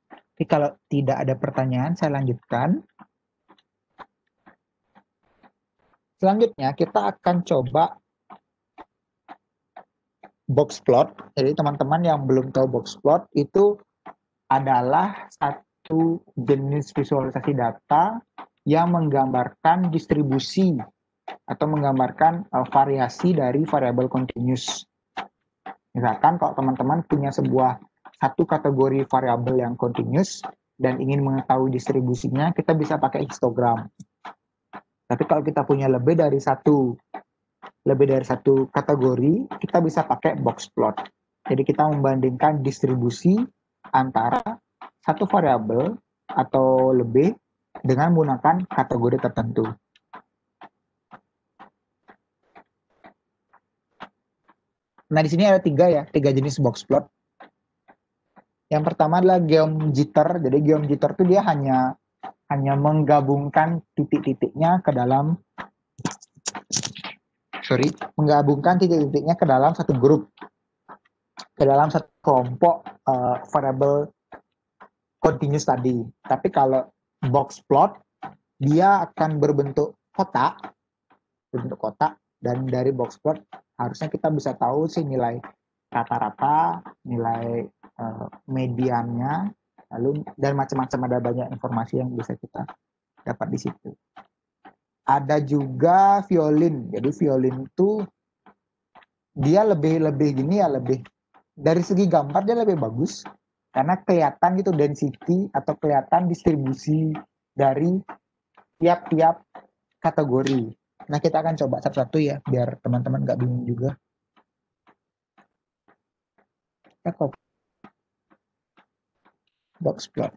Tapi kalau tidak ada pertanyaan, saya lanjutkan. Selanjutnya kita akan coba box plot. Jadi teman-teman yang belum tahu box plot, itu adalah satu jenis visualisasi data yang menggambarkan distribusi atau menggambarkan variasi dari variabel continuous. Misalkan kalau teman-teman punya satu kategori variabel yang continuous dan ingin mengetahui distribusinya, kita bisa pakai histogram. Tapi kalau kita punya lebih dari satu kategori, kita bisa pakai box plot. Jadi kita membandingkan distribusi antara satu variabel atau lebih dengan menggunakan kategori tertentu. Nah, di sini ada tiga jenis box plot. Yang pertama adalah GeoMJitter. Jadi GeoMJitter itu dia hanya menggabungkan titik-titiknya ke dalam satu grup, ke dalam satu kelompok variable continuous tadi. Tapi kalau box plot dia akan berbentuk kotak, dan dari box plot harusnya kita bisa tahu sih nilai rata-rata, nilai mediannya, lalu dan macam-macam, ada banyak informasi yang bisa kita dapat di situ. Ada juga violin. Jadi violin itu dia lebih gini ya, lebih dari segi gambar dia lebih bagus karena kelihatan gitu density atau kelihatan distribusi dari tiap-tiap kategori. Nah, kita akan coba satu-satu ya biar teman-teman nggak bingung juga. Kita copy box plot.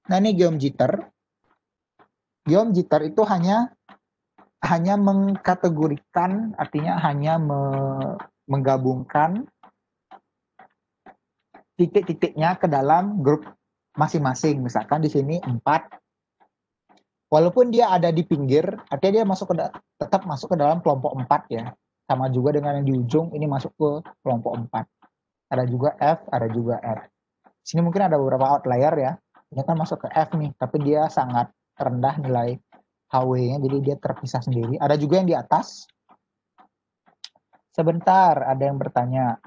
Nah, ini GeoMJitter. GeoMJitter itu hanya mengkategorikan, artinya hanya menggabungkan titik-titiknya ke dalam grup masing-masing. Misalkan di sini 4. Walaupun dia ada di pinggir, artinya dia tetap masuk ke dalam kelompok 4 ya. Sama juga dengan yang di ujung, ini masuk ke kelompok 4. Ada juga F, ada juga R. Sini mungkin ada beberapa outlier ya. Ini kan masuk ke F nih, tapi dia sangat rendah nilai HW-nya, jadi dia terpisah sendiri. Ada juga yang di atas. Sebentar, ada yang bertanya.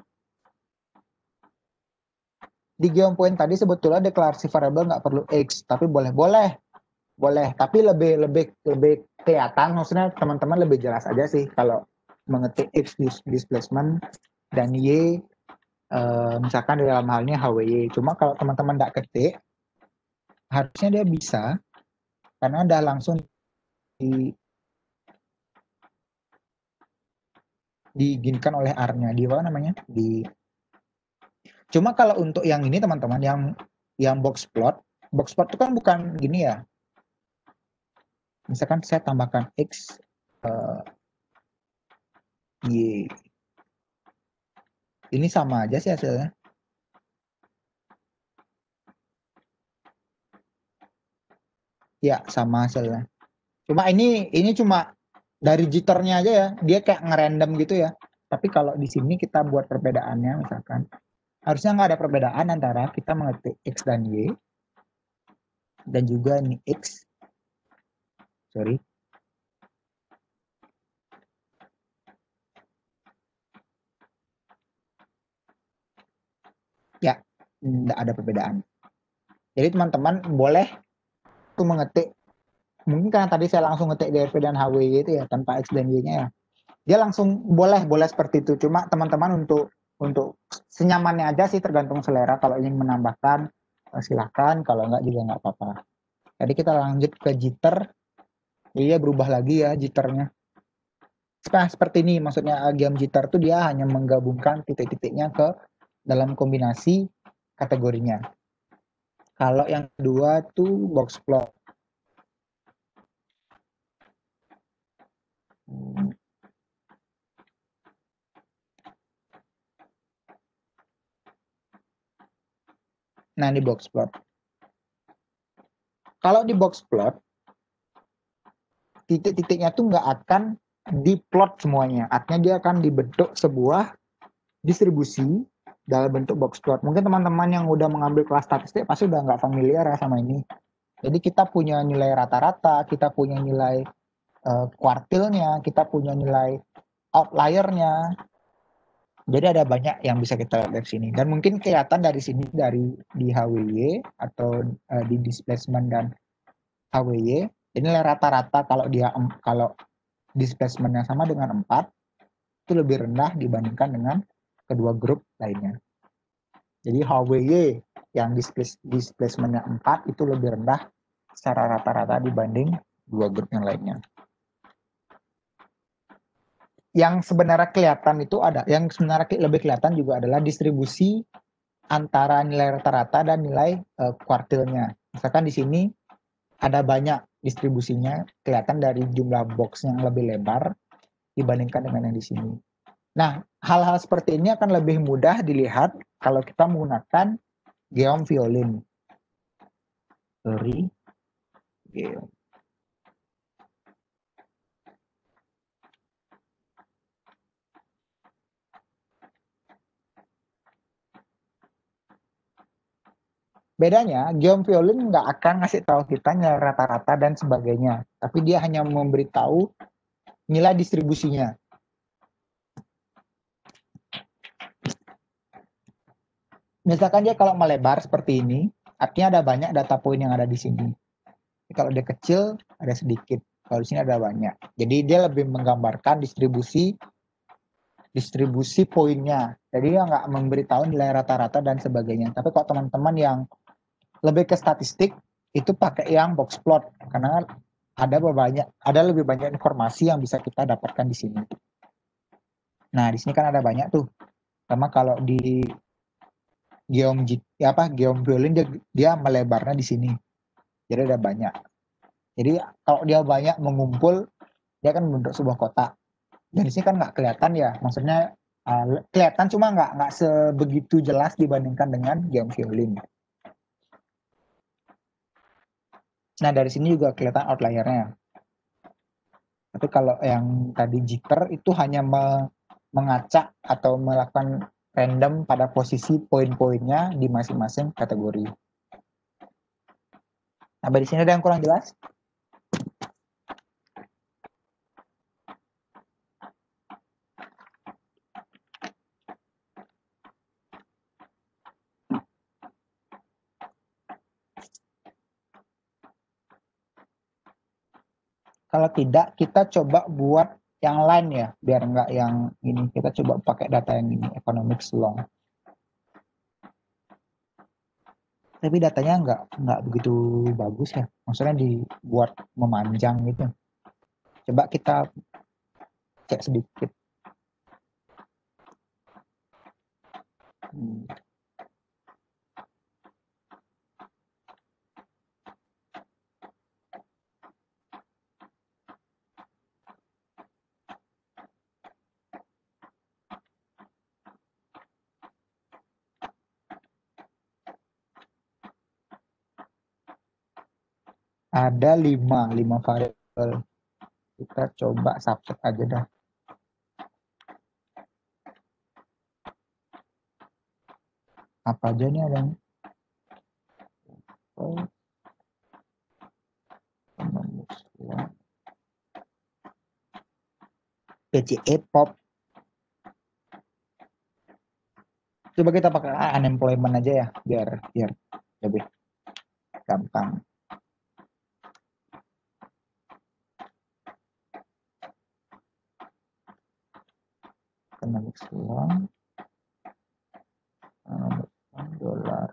Di GeoPoint tadi sebetulnya deklarasi variabel nggak perlu X, tapi boleh, tapi lebih kelihatan, maksudnya teman-teman lebih jelas aja sih kalau mengetik X displacement dan Y misalkan dalam halnya HWY. Cuma kalau teman-teman nggak ketik, harusnya dia bisa karena udah langsung diizinkan oleh R-nya, di apa namanya, cuma kalau untuk yang ini teman-teman, yang box plot itu kan bukan gini ya. Misalkan saya tambahkan X Y, ini sama aja sih hasilnya. Ya, sama hasilnya. Cuma ini cuma dari jitternya aja ya, dia kayak ngerandom gitu ya. Tapi kalau di sini kita buat perbedaannya, misalkan harusnya nggak ada perbedaan antara kita mengetik X dan Y, dan juga ini X, ya nggak ada perbedaan. Jadi teman-teman boleh tuh mengetik, mungkin karena tadi saya langsung ngetik DRV dan HWY itu ya tanpa X dan Y-nya ya, dia langsung boleh seperti itu. Cuma teman-teman untuk senyamannya aja sih, tergantung selera. Kalau ingin menambahkan silahkan, kalau enggak juga nggak apa-apa. Jadi kita lanjut ke jitter. Iya, berubah lagi ya jitternya. Nah, seperti ini maksudnya GeoMJitter tuh dia hanya menggabungkan titik-titiknya ke dalam kombinasi kategorinya. Kalau yang kedua tuh box plot. Nah, ini box plot. Kalau di box plot, titik-titiknya tuh nggak akan diplot semuanya. Artinya dia akan dibentuk sebuah distribusi dalam bentuk box plot. Mungkin teman-teman yang udah mengambil kelas statistik pasti udah nggak familiar ya sama ini. Jadi kita punya nilai rata-rata, kita punya nilai kuartilnya, kita punya nilai outliernya. Jadi ada banyak yang bisa kita lihat dari sini. Dan mungkin kelihatan dari sini, di HWY atau di displacement dan HWY. Ini nilai rata-rata kalau displacementnya sama dengan 4, itu lebih rendah dibandingkan dengan kedua grup lainnya. Jadi HWY yang displacementnya 4 itu lebih rendah secara rata-rata dibanding dua grup yang lainnya. Yang sebenarnya kelihatan itu yang sebenarnya lebih kelihatan juga adalah distribusi antara nilai rata-rata dan nilai kuartilnya. Misalkan di sini ada banyak distribusinya kelihatan dari jumlah box yang lebih lebar dibandingkan dengan yang di sini. Nah, hal-hal seperti ini akan lebih mudah dilihat kalau kita menggunakan geom violin. Sorry, geom. Bedanya, geom violin nggak akan ngasih tahu kita nilai rata-rata dan sebagainya, tapi dia hanya memberitahu nilai distribusinya. Misalkan dia kalau melebar seperti ini, artinya ada banyak data poin yang ada di sini. Kalau dia kecil, ada sedikit. Kalau di sini ada banyak. Jadi dia lebih menggambarkan distribusi poinnya. Jadi dia nggak memberitahu nilai rata-rata dan sebagainya. Tapi kalau teman-teman yang lebih ke statistik, itu pakai yang box plot. Karena ada lebih banyak informasi yang bisa kita dapatkan di sini. Nah, di sini kan ada banyak tuh. Sama kalau di geom violin dia melebarnya di sini. Jadi ada banyak. Jadi kalau dia banyak mengumpul, dia akan membentuk sebuah kotak. Dan di sini kan nggak kelihatan ya, maksudnya kelihatan cuma nggak sebegitu jelas dibandingkan dengan geom violin. Nah dari sini juga kelihatan outliernya. Tapi kalau yang tadi jitter itu hanya mengacak atau melakukan random pada posisi poin-poinnya di masing-masing kategori. Nah, di sini ada yang kurang jelas? Kalau tidak, kita coba buat yang lain ya, biar nggak yang ini. Kita coba pakai data yang ini, economics long. Tapi datanya nggak begitu bagus ya. Maksudnya dibuat memanjang gitu. Coba kita cek sedikit. Ada 5 variabel. Kita coba subset aja dah. Apa aja nih ada? Oh. PCE pop. Coba kita pakai unemployment aja ya, biar lebih gampang. Economics long. Dolar.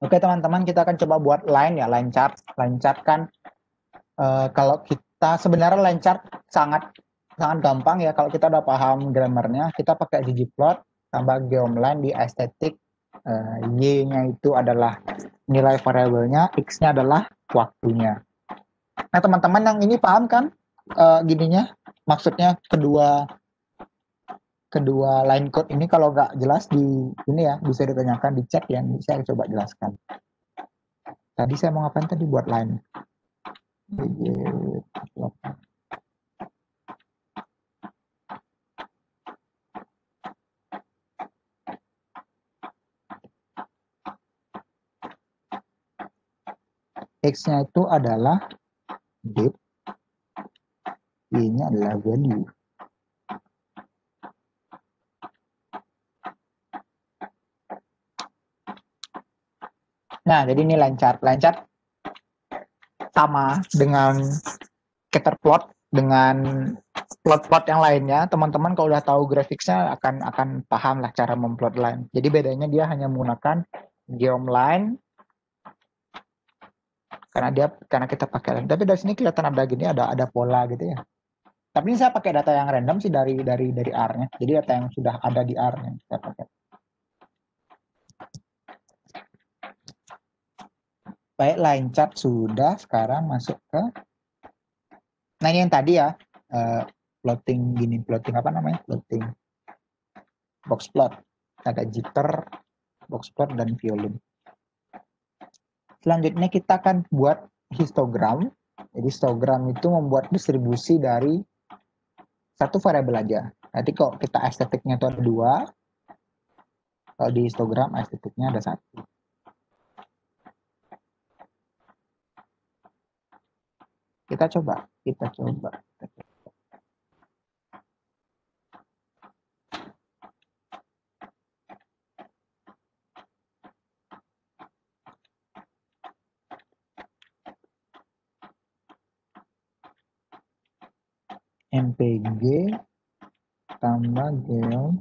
Oke teman-teman, kita akan coba buat line ya, line chart. Line chart kan kalau kita sebenarnya line chart sangat gampang ya kalau kita udah paham grammarnya. Kita pakai ggplot tambah geomline di estetik. Y-nya itu adalah nilai variabelnya, X-nya adalah waktunya. Nah teman-teman yang ini paham kan gininya? Maksudnya kedua line code ini kalau nggak jelas di ini ya bisa ditanyakan di chat ya, saya coba jelaskan. Tadi saya mau ngapain tadi buat line. X-nya itu adalah date, Y-nya adalah value. Nah, jadi ini line chart. Line chart sama dengan scatter plot, dengan plot-plot yang lainnya. Teman-teman kalau udah tahu grafiknya akan paham lah cara memplot line. Jadi bedanya dia hanya menggunakan geom-line karena kita pakai line. Tapi dari sini kelihatan ada gini, ada pola gitu ya. Tapi ini saya pakai data yang random sih dari R-nya. Jadi data yang sudah ada di R-nya saya pakai. Baik, line chart sudah. Sekarang masuk ke, nah ini yang tadi ya, plotting gini, plotting apa namanya? Plotting box plot. Ada jitter, box plot, dan violin. Selanjutnya kita akan buat histogram. Jadi histogram itu membuat distribusi dari satu variabel aja. Nanti kalau kita estetiknya itu ada 2, kalau di histogram estetiknya ada 1. Kita coba. MPG tambah geom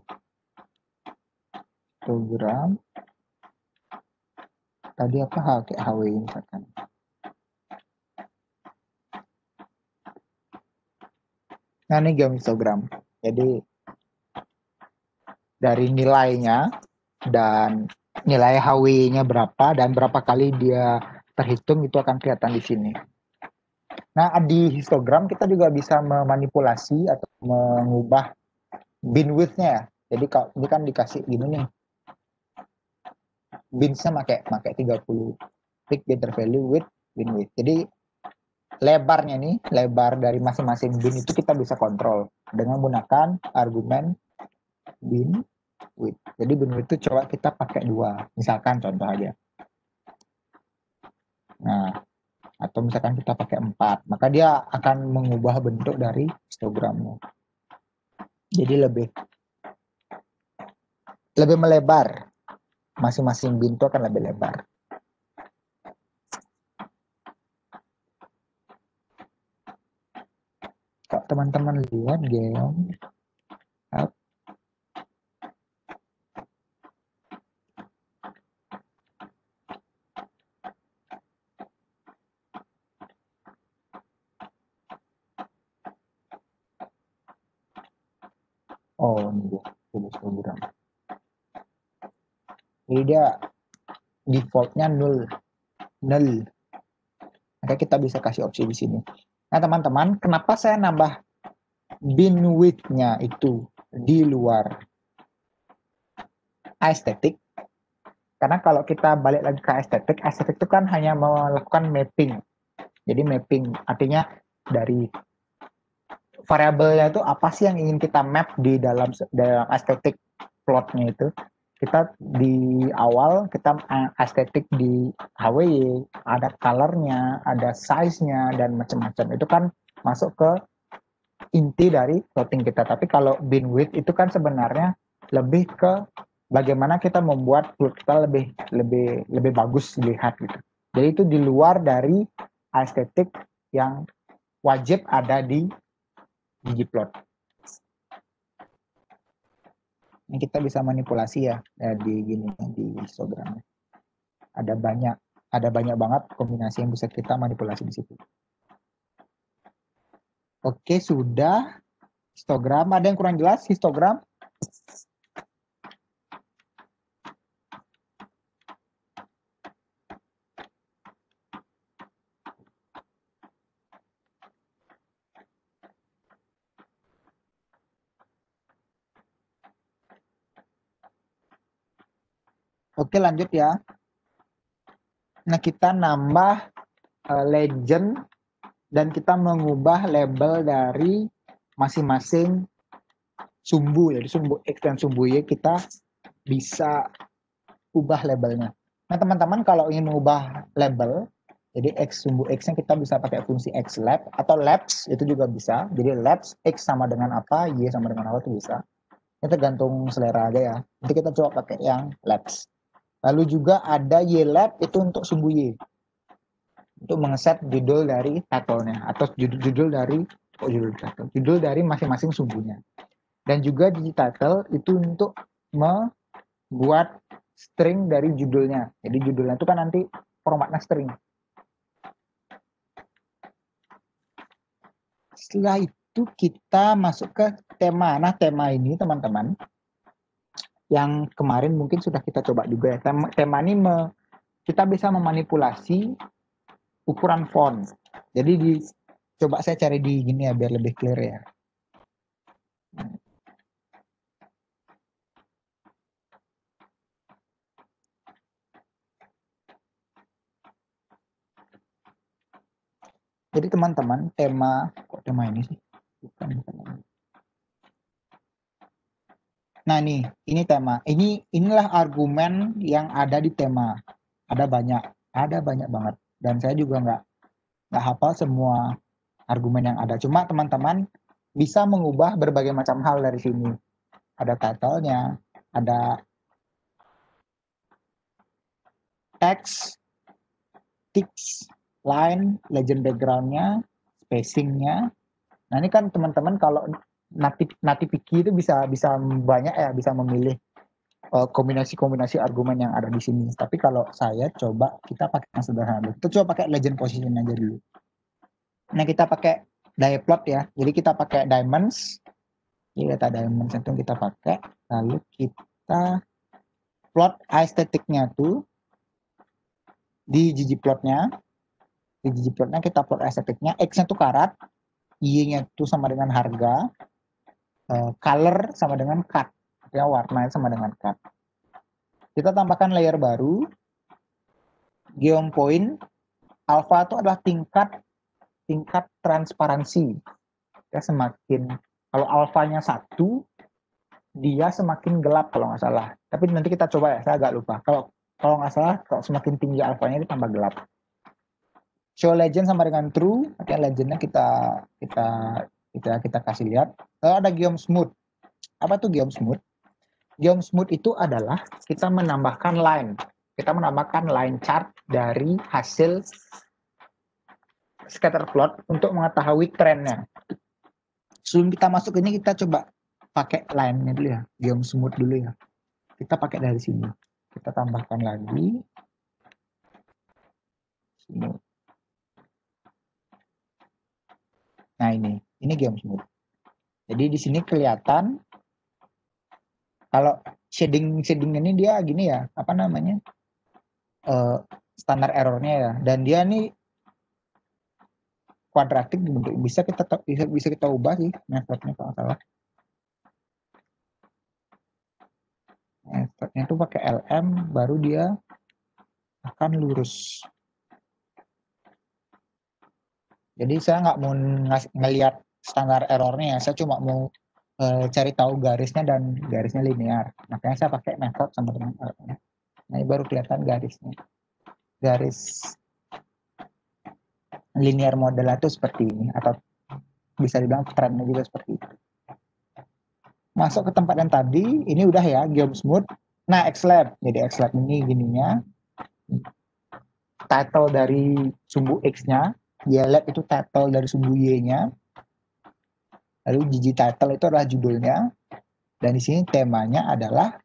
histogram. Tadi apa? Kayak HW misalkan. Nah, ini geom histogram. Jadi dari nilainya dan nilai HW-nya berapa dan berapa kali dia terhitung itu akan kelihatan di sini. Nah, di histogram kita juga bisa memanipulasi atau mengubah binwidth-nya ya. Jadi kalau ini kan dikasih gini nih. Bins-nya pakai 30 pick getter value with binwidth. Jadi lebarnya nih, lebar dari masing-masing bin itu kita bisa kontrol dengan menggunakan argumen bin width. Jadi bin width itu coba kita pakai 2, misalkan contoh aja. Nah, atau misalkan kita pakai 4, maka dia akan mengubah bentuk dari histogramnya. Jadi lebih melebar. Masing-masing bin itu akan lebih lebar. Kalau teman-teman lihat geom ini dia histogram. Jadi dia defaultnya null. Maka kita bisa kasih opsi di sini. Nah teman-teman, kenapa saya nambah bin width-nya itu di luar aesthetic? Karena kalau kita balik lagi ke aesthetic itu kan hanya melakukan mapping. Jadi mapping artinya dari variabelnya itu apa sih yang ingin kita map di dalam aesthetic plotnya itu. Kita di awal kita estetik di HWY, ada colornya, ada size-nya, dan macam-macam. Itu kan masuk ke inti dari plotting kita. Tapi kalau bin width itu kan sebenarnya lebih ke bagaimana kita membuat plot kita lebih bagus dilihat gitu. Jadi itu di luar dari estetik yang wajib ada di ggplot. Ini kita bisa manipulasi ya di histogram. Ada banyak banget kombinasi yang bisa kita manipulasi di situ. Oke, sudah histogram. Ada yang kurang jelas histogram? Oke, lanjut ya. Nah, kita nambah legend dan kita mengubah label dari masing-masing sumbu. Jadi sumbu X dan sumbu Y kita bisa ubah labelnya. Nah, teman-teman kalau ingin mengubah label, jadi X sumbu X-nya kita bisa pakai fungsi XLab atau labs itu juga bisa. Jadi labs X sama dengan apa, Y sama dengan apa itu bisa. Ini tergantung selera aja ya. Nanti kita coba pakai yang labs. Lalu juga ada YLab itu untuk sumbu Y. Untuk mengeset judul dari title-nya atau judul dari masing-masing sumbunya. Dan juga title itu untuk membuat string dari judulnya. Jadi judulnya itu kan nanti formatnya string. Setelah itu kita masuk ke tema. Nah, tema ini teman-teman yang kemarin mungkin sudah kita coba juga ya. Tema ini kita bisa memanipulasi ukuran font. Jadi coba saya cari di gini ya biar lebih clear ya. Jadi teman-teman, kok tema ini sih? Bukan. Nah ini tema. Inilah argumen yang ada di tema. Ada banyak banget. Dan saya juga nggak hafal semua argumen yang ada. Cuma teman-teman bisa mengubah berbagai macam hal dari sini. Ada title-nya, ada teks, text, line, legend background-nya, spacing-nya. Nah ini kan teman-teman kalau native Wiki itu bisa banyak ya, bisa memilih kombinasi-kombinasi argumen yang ada di sini. Tapi kalau saya coba kita pakai yang sederhana. Kita coba pakai legend position aja dulu. Nah kita pakai dieplot ya. Jadi kita pakai diamonds. Ini data diamonds itu kita pakai. Lalu kita plot aesthetic-nya tuh di ggplot-nya. Di ggplot-nya kita plot aesthetic-nya. X-nya tuh karat. Y-nya tuh sama dengan harga. Color sama dengan cut. Ya, warna sama dengan cut. Kita tambahkan layer baru. Geom point. Alpha itu adalah tingkat transparansi. Ya, semakin kalau alfanya 1, dia semakin gelap kalau nggak salah. Tapi nanti kita coba ya, saya agak lupa. Kalau nggak salah, kalau semakin tinggi alfanya itu tambah gelap. Show legend sama dengan true. Oke, legendnya kita kasih lihat. Lalu ada geom smooth. Apa tuh geom smooth? Geom smooth itu adalah kita menambahkan line. Kita menambahkan line chart dari hasil scatter plot untuk mengetahui trennya. Sebelum kita masuk ini kita coba pakai line-nya dulu ya, geom smooth dulu ya. Kita pakai dari sini. Kita tambahkan lagi. Smooth. Nah ini geom smooth. Jadi di sini kelihatan kalau shading ini dia gini ya, apa namanya? Standar errornya ya. Dan dia nih kuadratik dibentuk. Bisa kita ubah sih metodenya kalau salah. Metodenya itu pakai LM baru dia akan lurus. Jadi saya nggak mau ngelihat standar errornya ya, saya cuma mau cari tahu garisnya dan garisnya linear. Makanya saya pakai metode sama dengan LM. Nah ini baru kelihatan garisnya. Garis linear model itu seperti ini, atau bisa dibilang trennya juga seperti itu. Masuk ke tempat yang tadi, ini udah ya, geom smooth. Nah, Xlab. Jadi Xlab ini gininya. Title dari sumbu X-nya. YLab itu title dari sumbu Y-nya. Lalu gigi title itu adalah judulnya. Dan di sini temanya adalah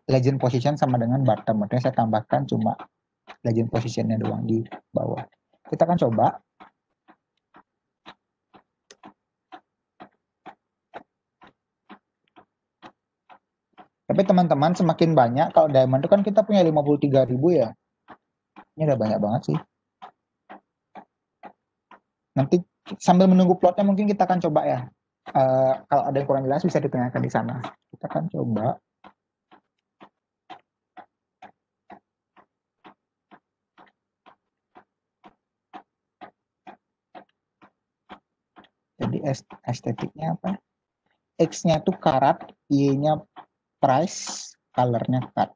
legend position sama dengan bottom. Makanya saya tambahkan cuma legend positionnya doang di bawah. Kita akan coba. Tapi teman-teman semakin banyak, kalau diamond itu kan kita punya 53.000 ya. Ini udah banyak banget sih. Nanti sambil menunggu plotnya mungkin kita akan coba ya. Kalau ada yang kurang jelas bisa ditanyakan di sana. Kita akan coba. Jadi estetiknya apa? X-nya itu karat, Y-nya price, color-nya cut.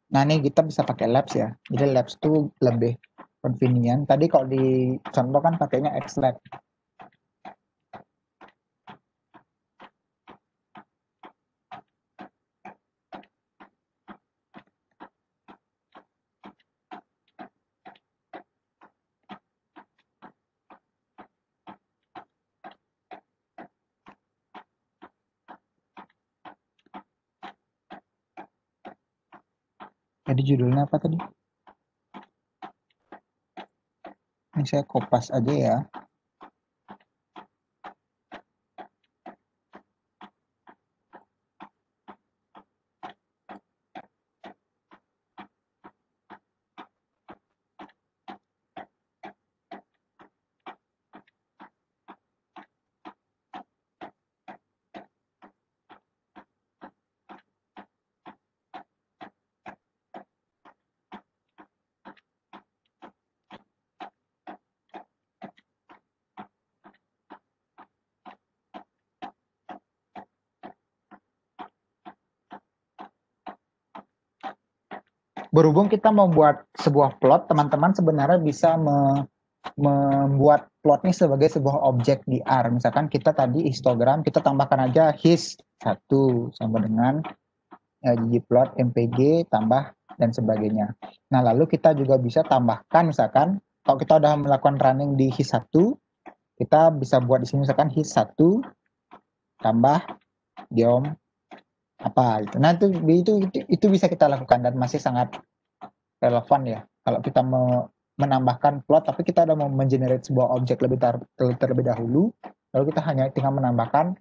Nah, ini kita bisa pakai labs ya. Jadi labs tuh lebih convenient. Tadi kalau di contoh kan pakainya XLab. Jadi judulnya apa tadi? Ini saya kopas aja ya. Berhubung kita membuat sebuah plot, teman-teman sebenarnya bisa membuat plot ini sebagai sebuah objek di R. Misalkan kita tadi histogram, kita tambahkan aja his1 sama dengan ggplot mpg tambah dan sebagainya. Nah, lalu kita juga bisa tambahkan misalkan kalau kita udah melakukan running di his1, kita bisa buat di sini misalkan his1 tambah geom apa gitu. Nah, itu bisa kita lakukan dan masih sangat relevan ya. Kalau kita menambahkan plot tapi kita udah mau mengenerate sebuah objek terlebih dahulu, lalu kita hanya tinggal menambahkan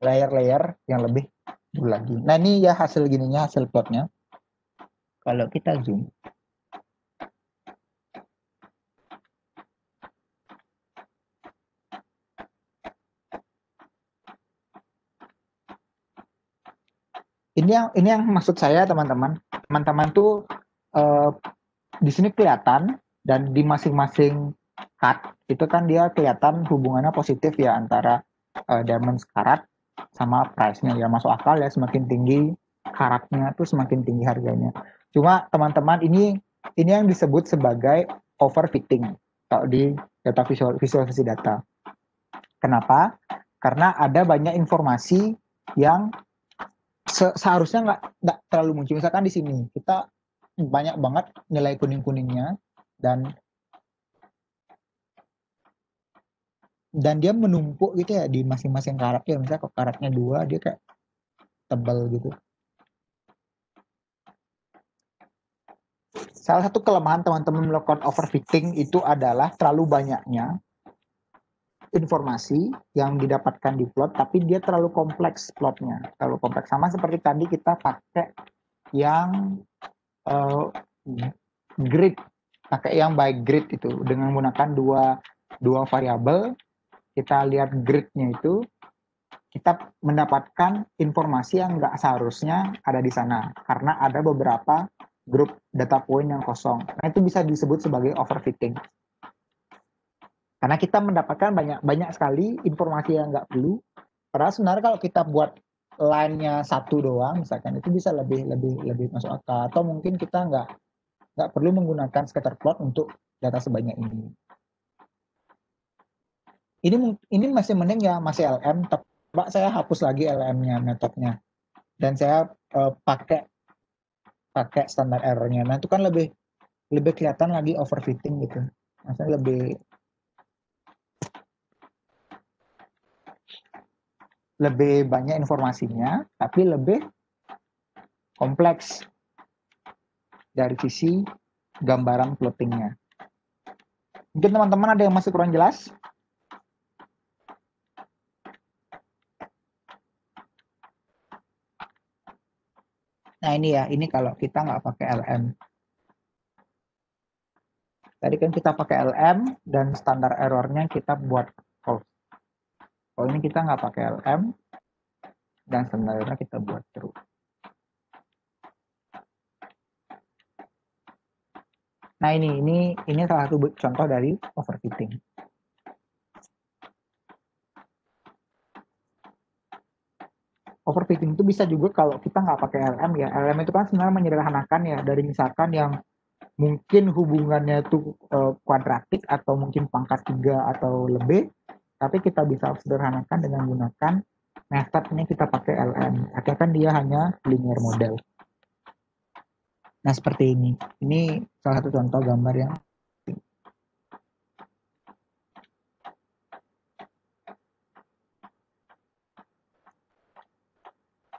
layer-layer yang lebih dulu lagi. Nah, ini ya hasil gininya, hasil plotnya. Kalau kita zoom, ini yang maksud saya teman-teman. Teman-teman tuh di sini kelihatan dan di masing-masing cut itu kan dia kelihatan hubungannya positif ya antara diamond karat sama price-nya ya, masuk akal ya, semakin tinggi karatnya tuh semakin tinggi harganya. Cuma teman-teman ini yang disebut sebagai overfitting kalau di data visualisasi data. Kenapa? Karena ada banyak informasi yang seharusnya nggak terlalu muncul. Misalkan di sini kita banyak banget nilai kuning-kuningnya dan dia menumpuk gitu ya di masing-masing karat ya. Misalnya kalau karatnya 2 dia kayak tebal gitu. Salah satu kelemahan teman-teman melakukan overfitting itu adalah terlalu banyaknya informasi yang didapatkan di plot, tapi dia terlalu kompleks plotnya, terlalu kompleks. Sama seperti tadi kita pakai yang grid, pakai yang by grid itu dengan menggunakan dua variabel. Kita lihat gridnya itu, kita mendapatkan informasi yang nggak seharusnya ada di sana karena ada beberapa grup data point yang kosong. Nah, itu bisa disebut sebagai overfitting. Karena kita mendapatkan banyak sekali informasi yang nggak perlu. Padahal sebenarnya kalau kita buat line-nya satu doang, misalkan itu bisa lebih masuk akal. Atau mungkin kita nggak perlu menggunakan scatter plot untuk data sebanyak ini. Ini masih mending ya, masih LM. Coba saya hapus lagi LM-nya, metodenya, dan saya pakai standar error-nya. Nah, itu kan lebih kelihatan lagi overfitting gitu. Maksudnya lebih banyak informasinya, tapi lebih kompleks dari sisi gambaran plottingnya. Mungkin teman-teman ada yang masih kurang jelas? Nah, ini ya, ini kalau kita nggak pakai LM. Tadi kan kita pakai LM dan standar errornya kita buat false. Kalau ini kita nggak pakai LM dan standar errornya kita buat true. Nah, ini salah satu contoh dari overfitting. overfitting itu bisa juga kalau kita nggak pakai LM ya. LM itu kan sebenarnya menyederhanakan ya, dari misalkan yang mungkin hubungannya itu kuadratik atau mungkin pangkat 3 atau lebih, tapi kita bisa sederhanakan dengan menggunakan method ini, kita pakai LM. Akhirnya kan dia hanya linear model. Nah seperti ini. Ini salah satu contoh gambar yang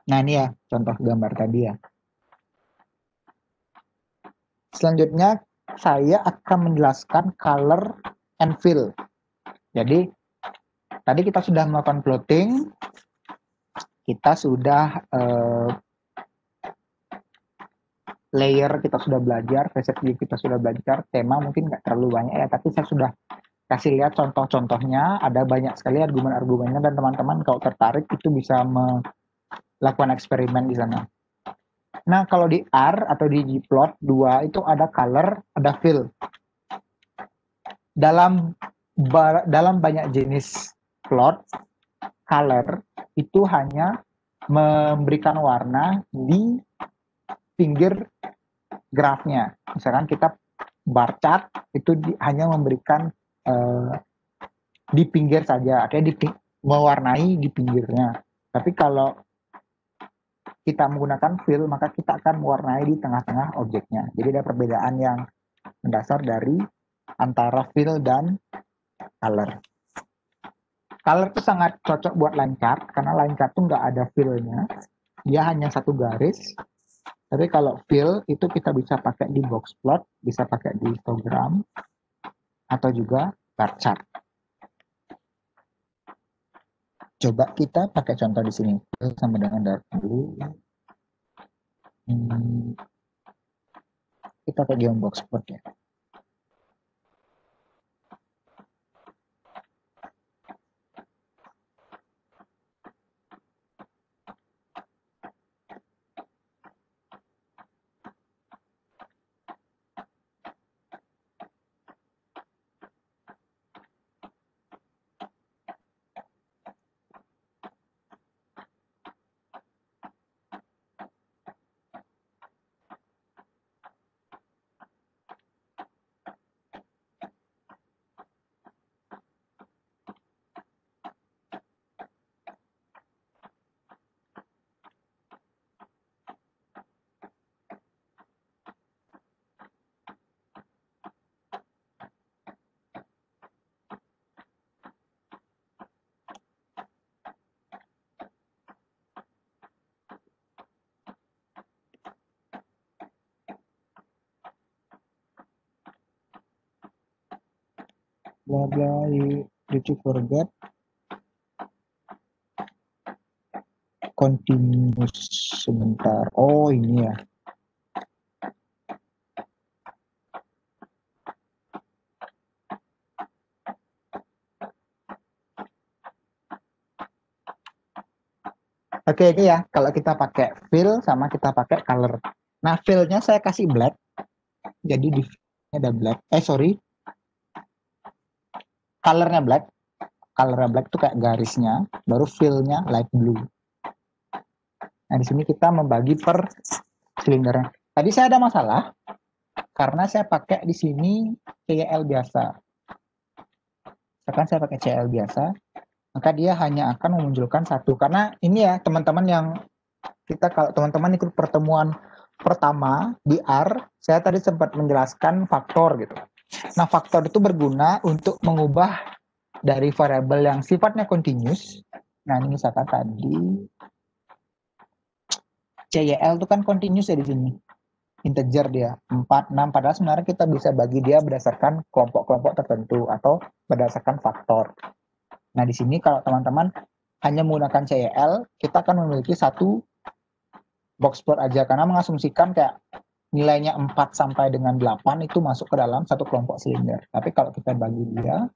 nah ini ya contoh gambar tadi ya. Selanjutnya saya akan menjelaskan color and fill. Jadi tadi kita sudah melakukan plotting, kita sudah layer kita sudah belajar, preset view kita sudah belajar, tema mungkin nggak terlalu banyak ya, tapi saya sudah kasih lihat contoh-contohnya, ada banyak sekali argumen-argumennya, dan teman-teman kalau tertarik itu bisa melakukan eksperimen di sana. Nah kalau di R atau di Gplot 2 itu ada color, ada fill. Dalam banyak jenis plot, color itu hanya memberikan warna di pinggir grafnya. Misalkan kita bar chart itu hanya memberikan di pinggir saja, artinya mewarnai di pinggirnya. Tapi kalau kita menggunakan fill, maka kita akan mewarnai di tengah-tengah objeknya. Jadi ada perbedaan yang mendasar dari antara fill dan color. Color itu sangat cocok buat line chart, karena line chart itu nggak ada fill-nya, dia hanya satu garis. Tapi kalau fill itu kita bisa pakai di box plot, bisa pakai di histogram, atau juga bar chart. Coba kita pakai contoh di sini, sama dengan dark blue. Kita pakai di box plot ya. Blah blah, did you forget continuous sebentar. Oh ini ya. Oke, ini ya kalau kita pakai fill sama kita pakai color. Nah fill-nya saya kasih black, jadi di ada black. Sorry, colornya black. Colornya black itu kayak garisnya, baru fill-nya light blue. Nah di sini kita membagi per silindernya. Tadi saya ada masalah karena saya pakai di sini CL biasa. Sekarang saya pakai CL biasa, maka dia hanya akan memunculkan satu. Karena ini ya teman-teman yang kalau teman-teman ikut pertemuan pertama di R, saya tadi sempat menjelaskan faktor gitu. Nah faktor itu berguna untuk mengubah dari variabel yang sifatnya continuous. Nah ini misalkan tadi CYL itu kan continuous ya di sini. Integer dia 4, 6, padahal sebenarnya kita bisa bagi dia berdasarkan kelompok-kelompok tertentu atau berdasarkan faktor. Nah di sini kalau teman-teman hanya menggunakan CYL, kita akan memiliki satu box plot aja, karena mengasumsikan kayak nilainya 4 sampai dengan 8 itu masuk ke dalam satu kelompok silinder. Tapi kalau kita bagi dia,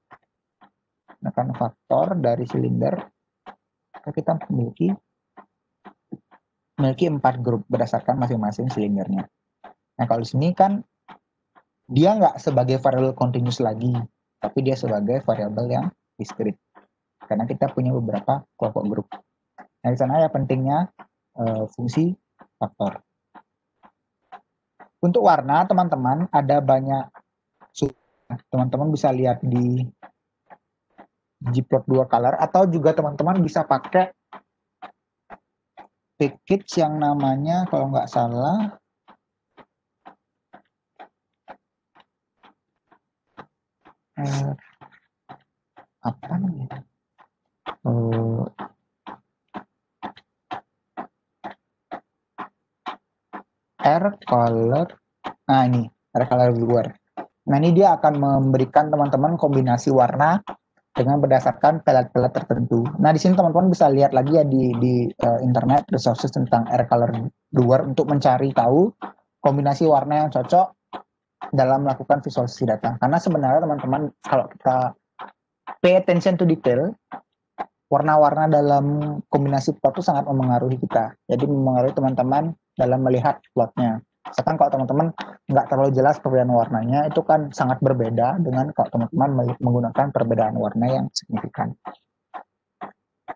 menekan faktor dari silinder, kita memiliki 4 grup berdasarkan masing-masing silindernya. Nah kalau di sini kan dia nggak sebagai variabel continuous lagi, tapi dia sebagai variabel yang discrete, karena kita punya beberapa kelompok grup. Nah, di sana ya pentingnya fungsi faktor. Untuk warna, teman-teman, ada banyak. Teman-teman bisa lihat di Gplot2Color, atau juga teman-teman bisa pakai package yang namanya, kalau nggak salah, apa namanya? AirColor. Nah, ini AirColor Viewer. Nah, ini dia akan memberikan teman-teman kombinasi warna dengan berdasarkan pelet-pelet tertentu. Nah, di sini teman-teman bisa lihat lagi ya di internet resources tentang AirColor Viewer untuk mencari tahu kombinasi warna yang cocok dalam melakukan visualisasi data. Karena sebenarnya teman-teman kalau kita pay attention to detail, warna-warna dalam kombinasi plot itu sangat memengaruhi kita. Jadi memengaruhi teman-teman dalam melihat plotnya. Misalkan kalau teman-teman nggak terlalu jelas perbedaan warnanya, itu kan sangat berbeda dengan kalau teman-teman menggunakan perbedaan warna yang signifikan.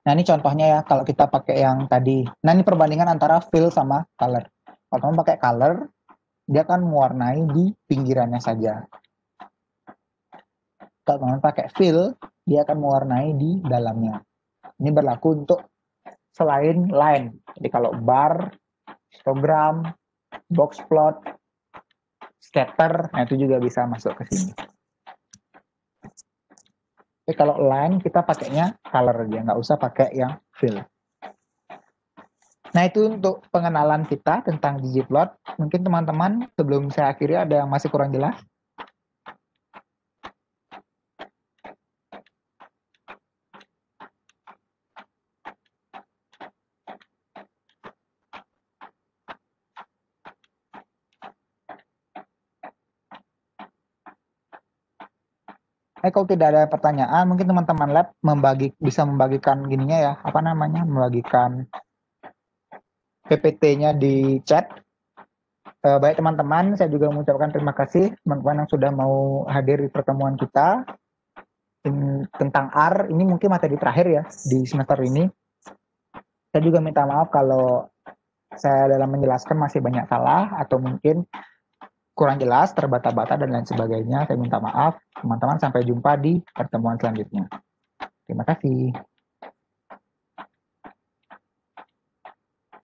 Nah, ini contohnya ya, kalau kita pakai yang tadi. Nah, ini perbandingan antara fill sama color. Kalau teman pakai color, dia akan mewarnai di pinggirannya saja. Kalau teman pakai fill, dia akan mewarnai di dalamnya. Ini berlaku untuk selain line. Jadi kalau bar, histogram, box plot, scatter, nah itu juga bisa masuk ke sini. Tapi kalau line kita pakainya color aja, nggak usah pakai yang fill. Nah, itu untuk pengenalan kita tentang ggplot. Mungkin teman-teman sebelum saya akhiri ada yang masih kurang jelas? Kalau tidak ada pertanyaan, mungkin teman-teman lab bisa membagikan gininya ya, apa namanya, membagikan PPT-nya di chat. Baik teman-teman, saya juga mengucapkan terima kasih teman-teman yang sudah mau hadir di pertemuan kita tentang R. Ini mungkin materi terakhir ya di semester ini. Saya juga minta maaf kalau saya dalam menjelaskan masih banyak salah atau mungkin kurang jelas, terbata-bata dan lain sebagainya. Saya minta maaf. Teman-teman, sampai jumpa di pertemuan selanjutnya. Terima kasih.